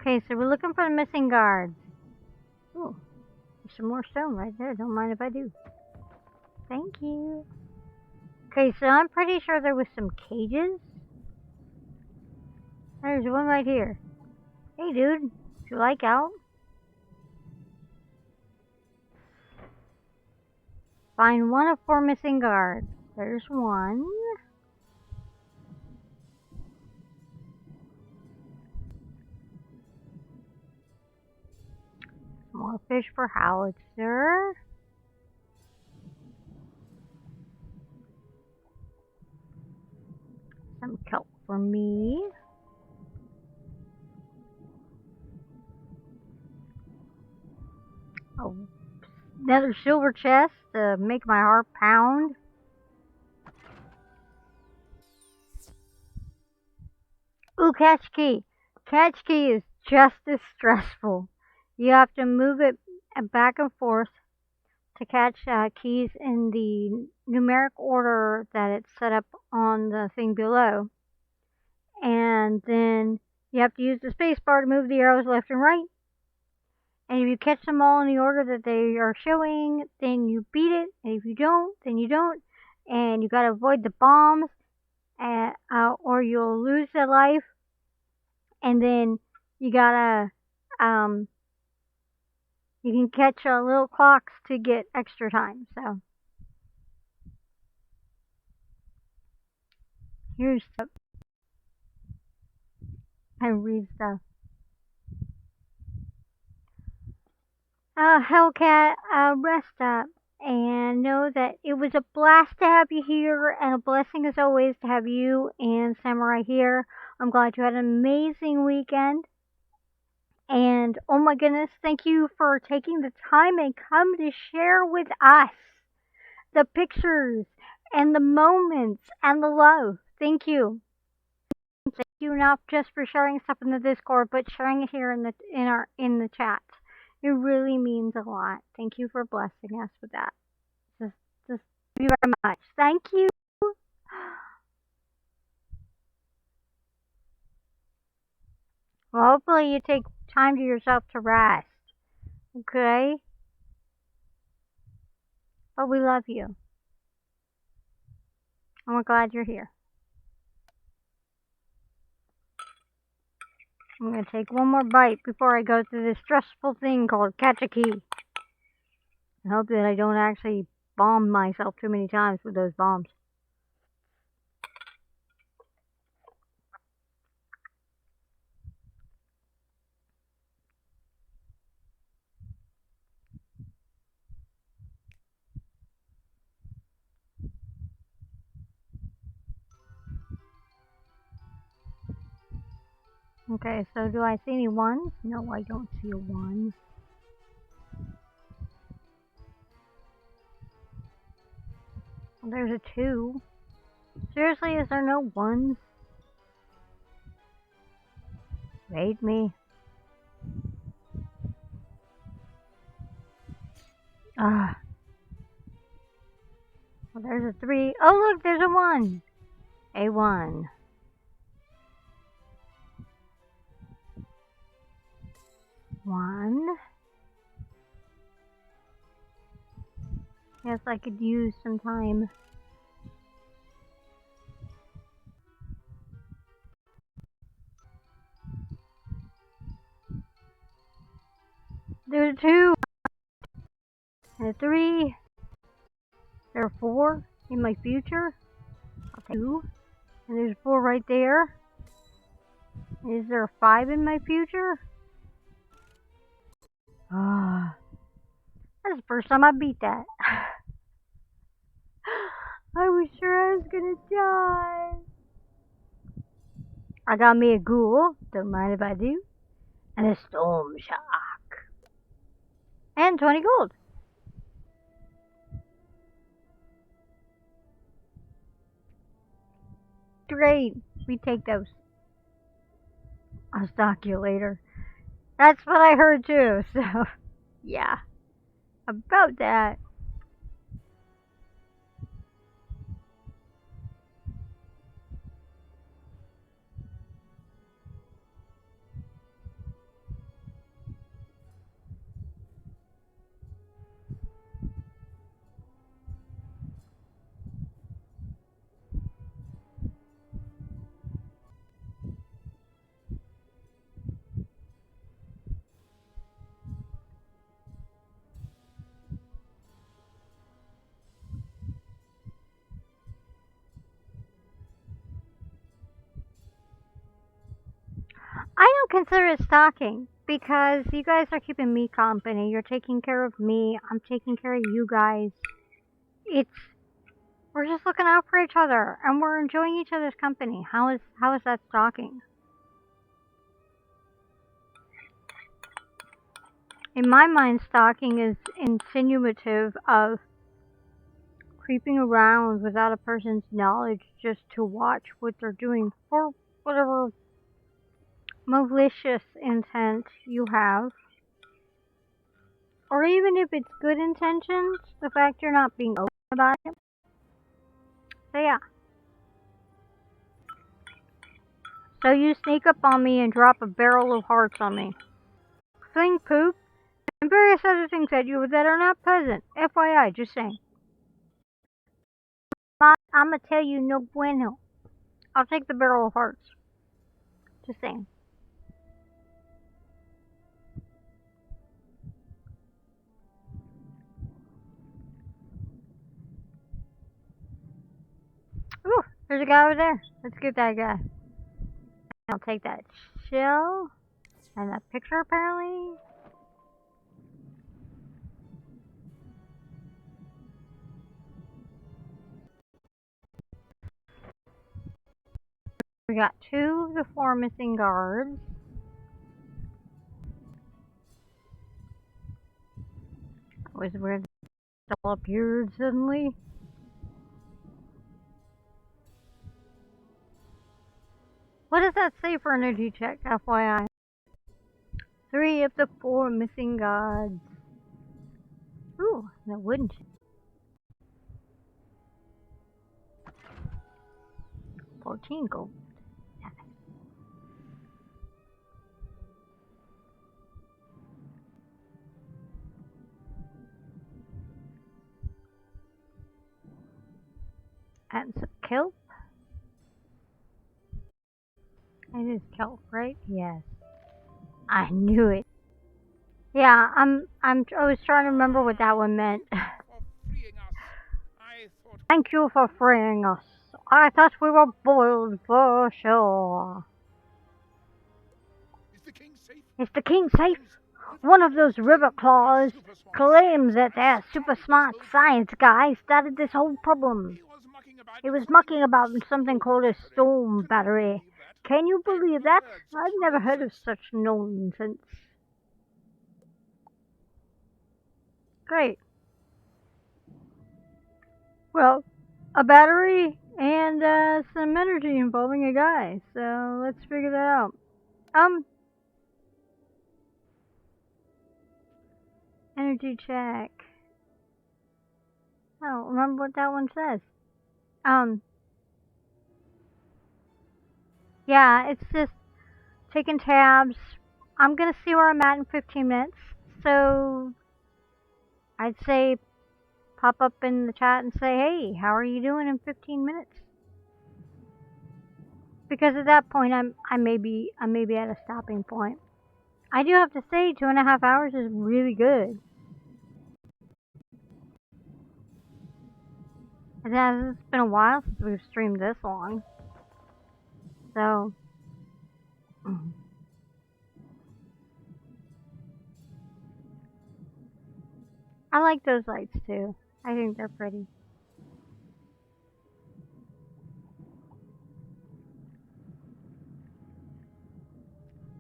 Okay, so we're looking for the missing guards. Ooh, there's some more stone right there. Don't mind if I do. Thank you. Okay, so I'm pretty sure there was some cages. There's one right here. Hey, dude, would you like out? Find one of 4 missing guards. There's one. More fish for howitzer. for me. Oh, another silver chest to make my heart pound. Ooh, catch key. Catch key is just as stressful. You have to move it back and forth to catch keys in the numeric order that it's set up on the thing below. And then you have to use the space bar to move the arrows left and right. And if you catch them all in the order that they are showing, then you beat it. And if you don't, then you don't. And you gotta avoid the bombs, or you'll lose the life. And then you gotta, you can catch little clocks to get extra time. So here's stuff. I read stuff. Hellcat, rest up and know that it was a blast to have you here, and a blessing as always to have you and Samurai here. I'm glad you had an amazing weekend. And oh my goodness, thank you for taking the time and come to share with us the pictures and the moments and the love. Thank you. Thank you not just for sharing stuff in the Discord, but sharing it here in the chat. It really means a lot. Thank you for blessing us with that. Just thank you very much. Thank you. Well, hopefully you take time to yourself to rest. Okay? But we love you. And we're glad you're here. I'm going to take one more bite before I go through this stressful thing called catch a key. I hope that I don't actually bomb myself too many times with those bombs. Okay, so do I see any ones? No, I don't see a one. Well, there's a two. Seriously, is there no ones? Raid me. Ah. Well, there's a three. Oh, look, there's a one. A one. One. Yes, I could use some time. There's a two. And a three. There are four in my future. I'll take two. And there's a four right there. Is there a five in my future? Ah. That's the first time I beat that. I was sure I was gonna die. I got me a ghoul, don't mind if I do, and a storm shark. And 20 gold. Great, we take those. I'll stalk you later. That's what I heard too, so yeah. About that. I don't consider it stalking because you guys are keeping me company. You're taking care of me. I'm taking care of you guys. It's We're just looking out for each other, and we're enjoying each other's company. How is that stalking? In my mind, stalking is insinuative of creeping around without a person's knowledge just to watch what they're doing for whatever malicious intent you have. Or even if it's good intentions, the fact you're not being open about it. So yeah. So you sneak up on me and drop a barrel of hearts on me. Fling poop, and various other things at you that are not pleasant. FYI, just saying. I'ma tell you no bueno. I'll take the barrel of hearts. Just saying. Ooh, there's a guy over there. Let's get that guy. I'll take that shell and that picture apparently. We got 2 of the 4 missing guards. That was where they all appeared suddenly. What does that say for energy check, FYI? 3 of the 4 missing gods. Ooh, that wouldn't. 14 gold. And some kelp. It is kelp, right? Yes. I knew it. Yeah, I was trying to remember what that one meant. Thank you for freeing us. I thought we were boiled for sure. Is the king safe? Is the king safe? One of those river claws claims that their super smart science guy started this whole problem. He was mucking about in something called a storm battery. Can you believe that? I've never heard of such nonsense. Great. Well, a battery and some energy involving a guy. So let's figure that out. Energy check. I don't remember what that one says. Yeah, it's just taking tabs. I'm gonna see where I'm at in 15 minutes. So I'd say pop up in the chat and say, hey, how are you doing in 15 minutes? Because at that point, I may be at a stopping point. I do have to say, 2.5 hours is really good. It's been a while since we've streamed this long. So, I like those lights too. I think they're pretty.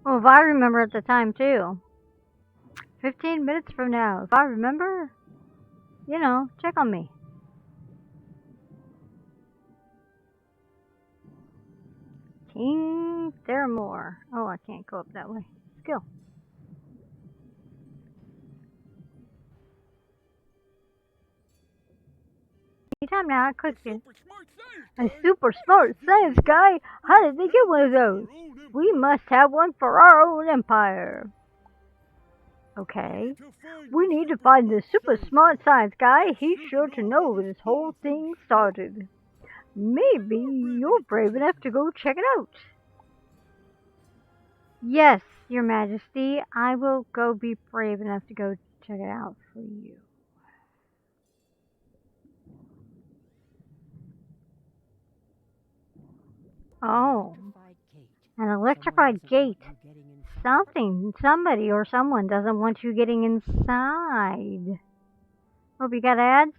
Well, if I remember at the time too. 15 minutes from now, if I remember, you know, check on me. King Thermidor. Oh, I can't go up that way. Skill. Anytime now, I clicked it. A super smart science guy? How did they get one of those? We must have one for our own empire. Okay. We need to find the super smart science guy. He's sure to know when this whole thing started. Maybe you're brave enough to go check it out. Yes, Your Majesty, I will go be brave enough to go check it out for you. Oh, an electrified gate. Somebody or someone doesn't want you getting inside. Hope you got ads?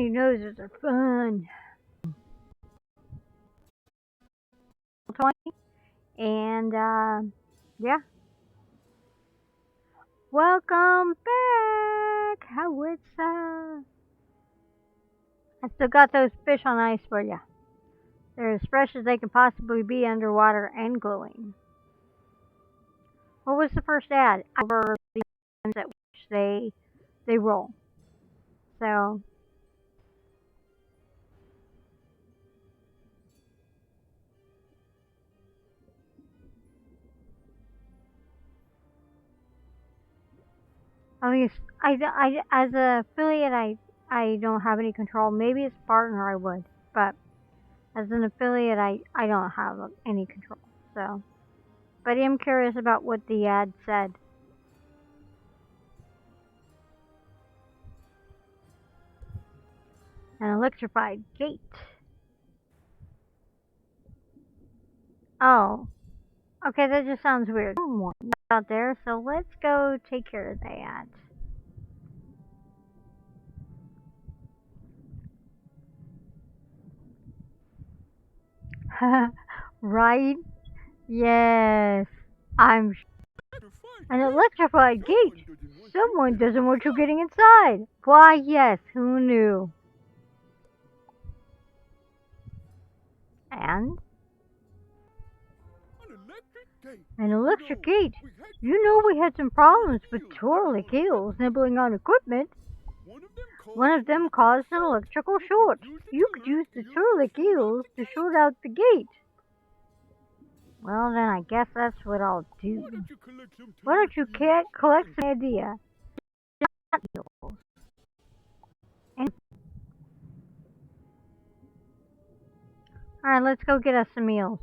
Funny noses are fun. 20. And, yeah. Welcome back! How it's, I still got those fish on ice for ya. They're as fresh as they can possibly be underwater and glowing. What was the first ad? Over the times at which they roll. So, at least I as an affiliate I don't have any control. Maybe as a partner I would, but as an affiliate I don't have any control. So, but I am curious about what the ad said. An electrified gate. Oh. Okay, that just sounds weird. Someone out there, so let's go take care of that. Right? Yes. I'm an electrified gate. Someone doesn't want you getting inside. Why, yes, who knew? And? An electric gate. You know we had some problems with twirly eels nibbling on equipment. One of them caused an electrical short. You could use the twirly eels to short out the gate. Well, then I guess that's what I'll do. Why don't you collect some idea? Alright, let's go get us some meals.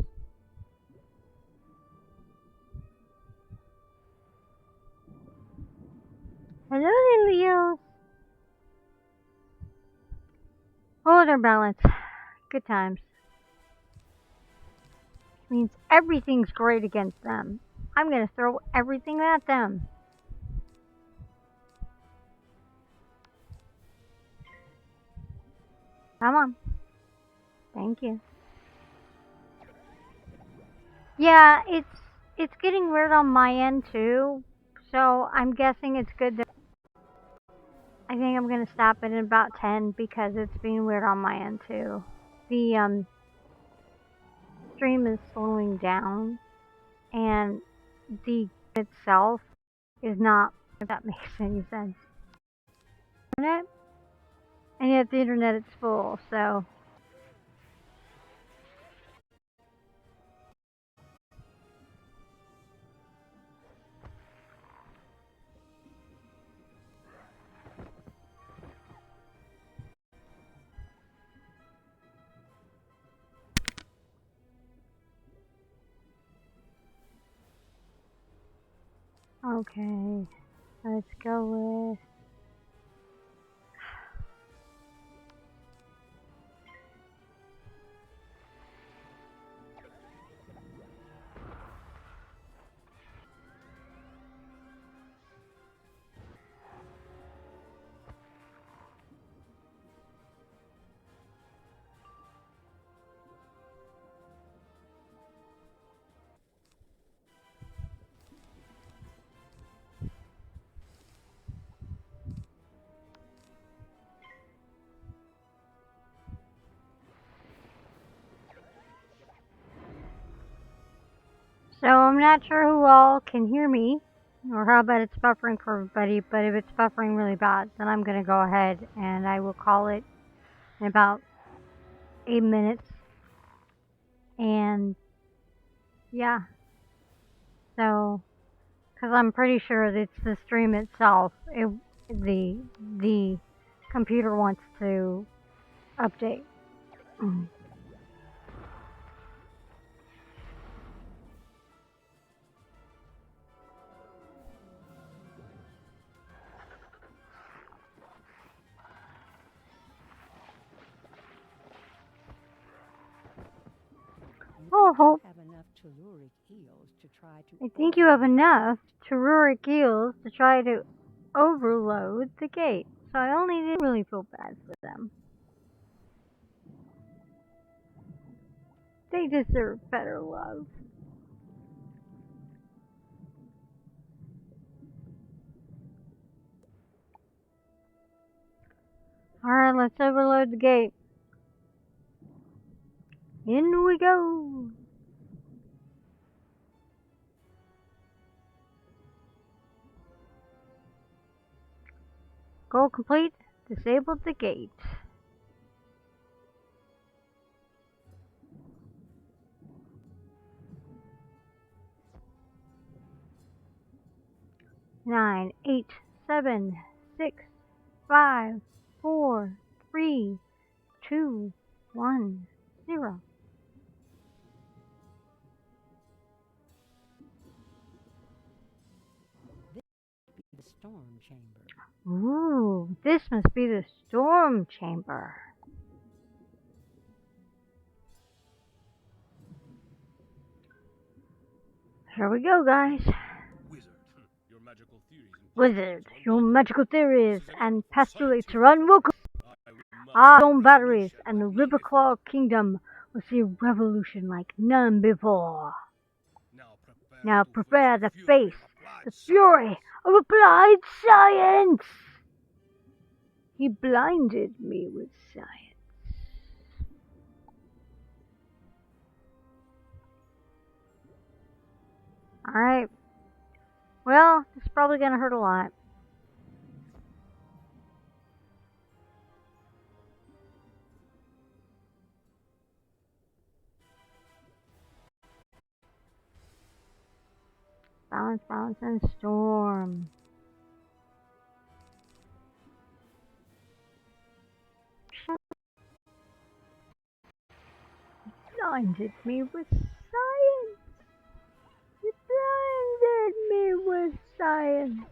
Hello, little eels. Hold our balance. Good times. Means everything's great against them. I'm gonna throw everything at them. Come on. Thank you. Yeah, it's getting weird on my end too. So I'm guessing it's good that I think I'm gonna stop it at about 10 because it's being weird on my end too. The stream is slowing down and the itself is not, if that makes any sense. Internet? And yet the internet is full, so okay, let's go with so I'm not sure who all can hear me, or how bad it's buffering for everybody, but if it's buffering really bad, then I'm going to go ahead and I will call it in about 8 minutes. And, yeah. So, because I'm pretty sure that it's the stream itself, the computer wants to update. Oh, I think you have enough telluric eels to try to overload the gate. So I only didn't really feel bad for them. They deserve better love. Alright, let's overload the gate. In we go. Goal complete. Disabled the gate. Nine, 8, 7, 6, 5, 4, 3, 2, 1, 0. The storm chamber. Ooh, this must be the storm chamber. Here we go, guys. Wizard, Your magical theories and pestulator unwelcome. Our stone batteries and the Riverclaw Kingdom will see a revolution like none before. Now prepare to face the fury of applied science. He blinded me with science. Alright. Well, it's probably gonna hurt a lot. Balance, balance, and storm. Blinded me with science. You blinded me with science.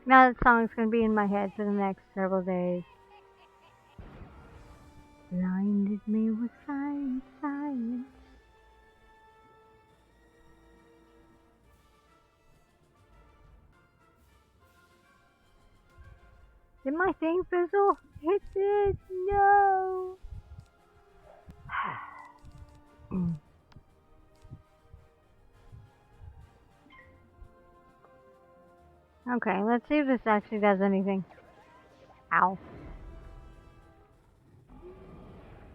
Now that song's gonna be in my head for the next several days. Blinded me with science, science. Did my thing fizzle? It did. No. Okay, let's see if this actually does anything. Ow.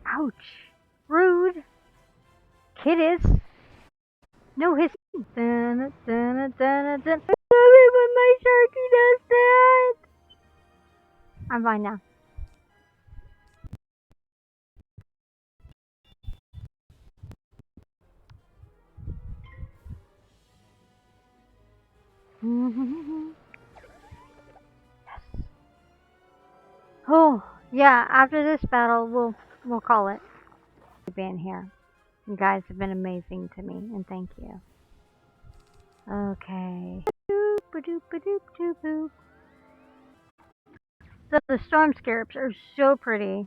Ouch. Rude. Kiddies. No hissing. Dun, dun, dun, dun, dun. I love it when my sharky does that. I'm fine now. Yes. Oh, yeah, after this battle, we'll call it. Being here. You guys have been amazing to me, and thank you. Okay. So the storm scarabs are so pretty.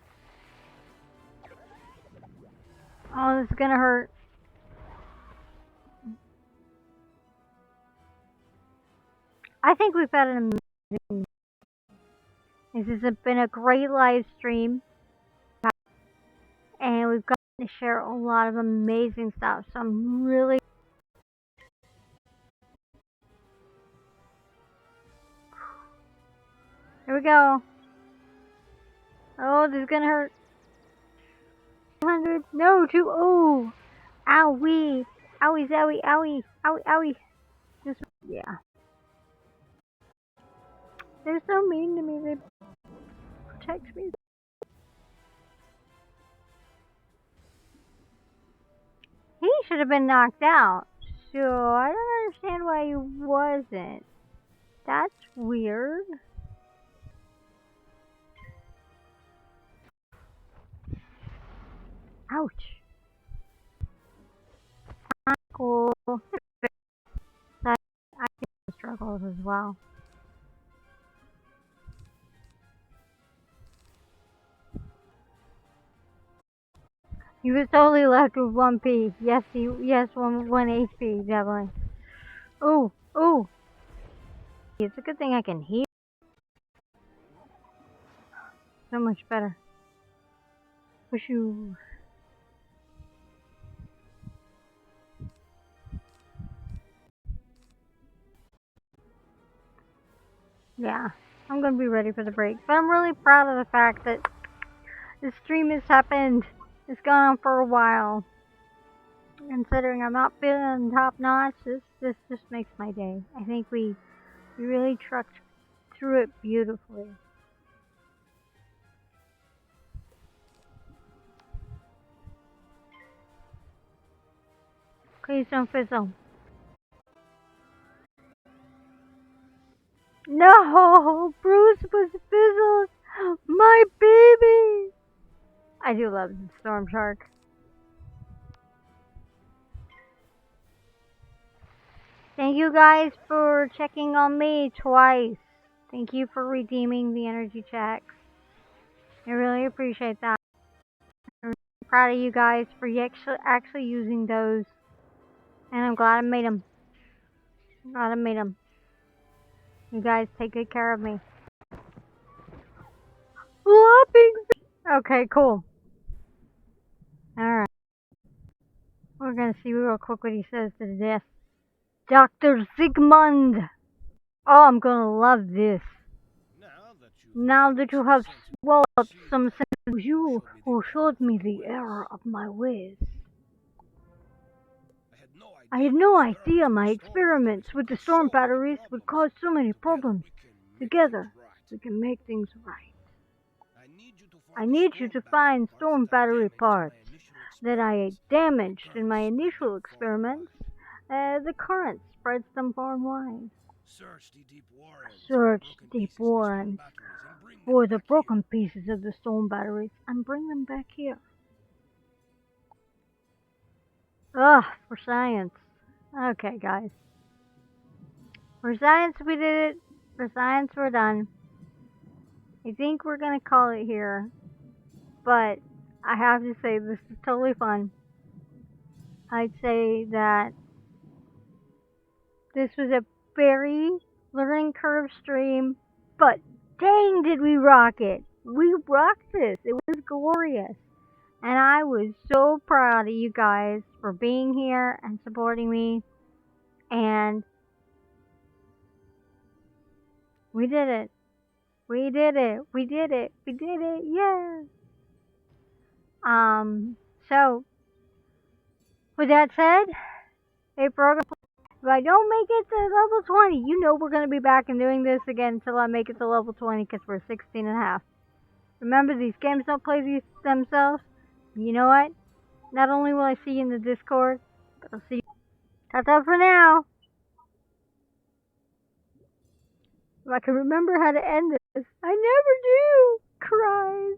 Oh, this is gonna hurt. I think we've had an amazing. This has been a great live stream, and we've gotten to share a lot of amazing stuff. So I'm really. Here we go. Oh, this is gonna hurt. 200. No, two. Oh, owie, owie, zowie, owie, owie, owie. Just yeah. They're so mean to me. They protect me. He should have been knocked out. So I don't understand why he wasn't. That's weird. Ouch. Cool. I think he struggles as well. He was totally left with 1 P. Yes, one HP, definitely. Oh. It's a good thing I can heal. So much better. Washoo. Yeah, I'm gonna be ready for the break. But I'm really proud of the fact that this stream has happened. It's gone on for a while. Considering I'm not feeling top notch, this just makes my day. I think we really trucked through it beautifully. Please don't fizzle. No! Bruce was fizzled! My baby! I do love the storm shark. Thank you guys for checking on me twice. Thank you for redeeming the energy checks. I really appreciate that. I'm really proud of you guys for actually using those. And I'm glad I made them. You guys take good care of me. Whopping. Okay, cool. Alright. We're gonna see real quick what he says to this. Dr. Sigmund! Oh, I'm gonna love this. Now that you have swallowed up some sense, you who showed me the error of my ways. I had no idea my experiments with the storm batteries would cause so many problems. Together, we can make things right. I need you to find storm battery parts that I damaged in my initial experiments. The current spreads them far and wide. Search the deep warrens for the broken pieces of the storm batteries and bring them back here. Ugh, for science. Okay, guys. For science, we did it. For science, we're done. I think we're gonna call it here. But I have to say, this is totally fun. I'd say that this was a very learning curve stream, but dang did we rock it. We rocked this. It was glorious. And I was so proud of you guys for being here and supporting me. And we did it. We did it. We did it. We did it. Yeah. So, with that said, if I don't make it to level 20, you know we're going to be back and doing this again until I make it to level 20 because we're 16 and a half. Remember, these games don't play themselves. You know what? Not only will I see you in the Discord, but I'll see you. That's all for now. If I can remember how to end this, I never do. Cries.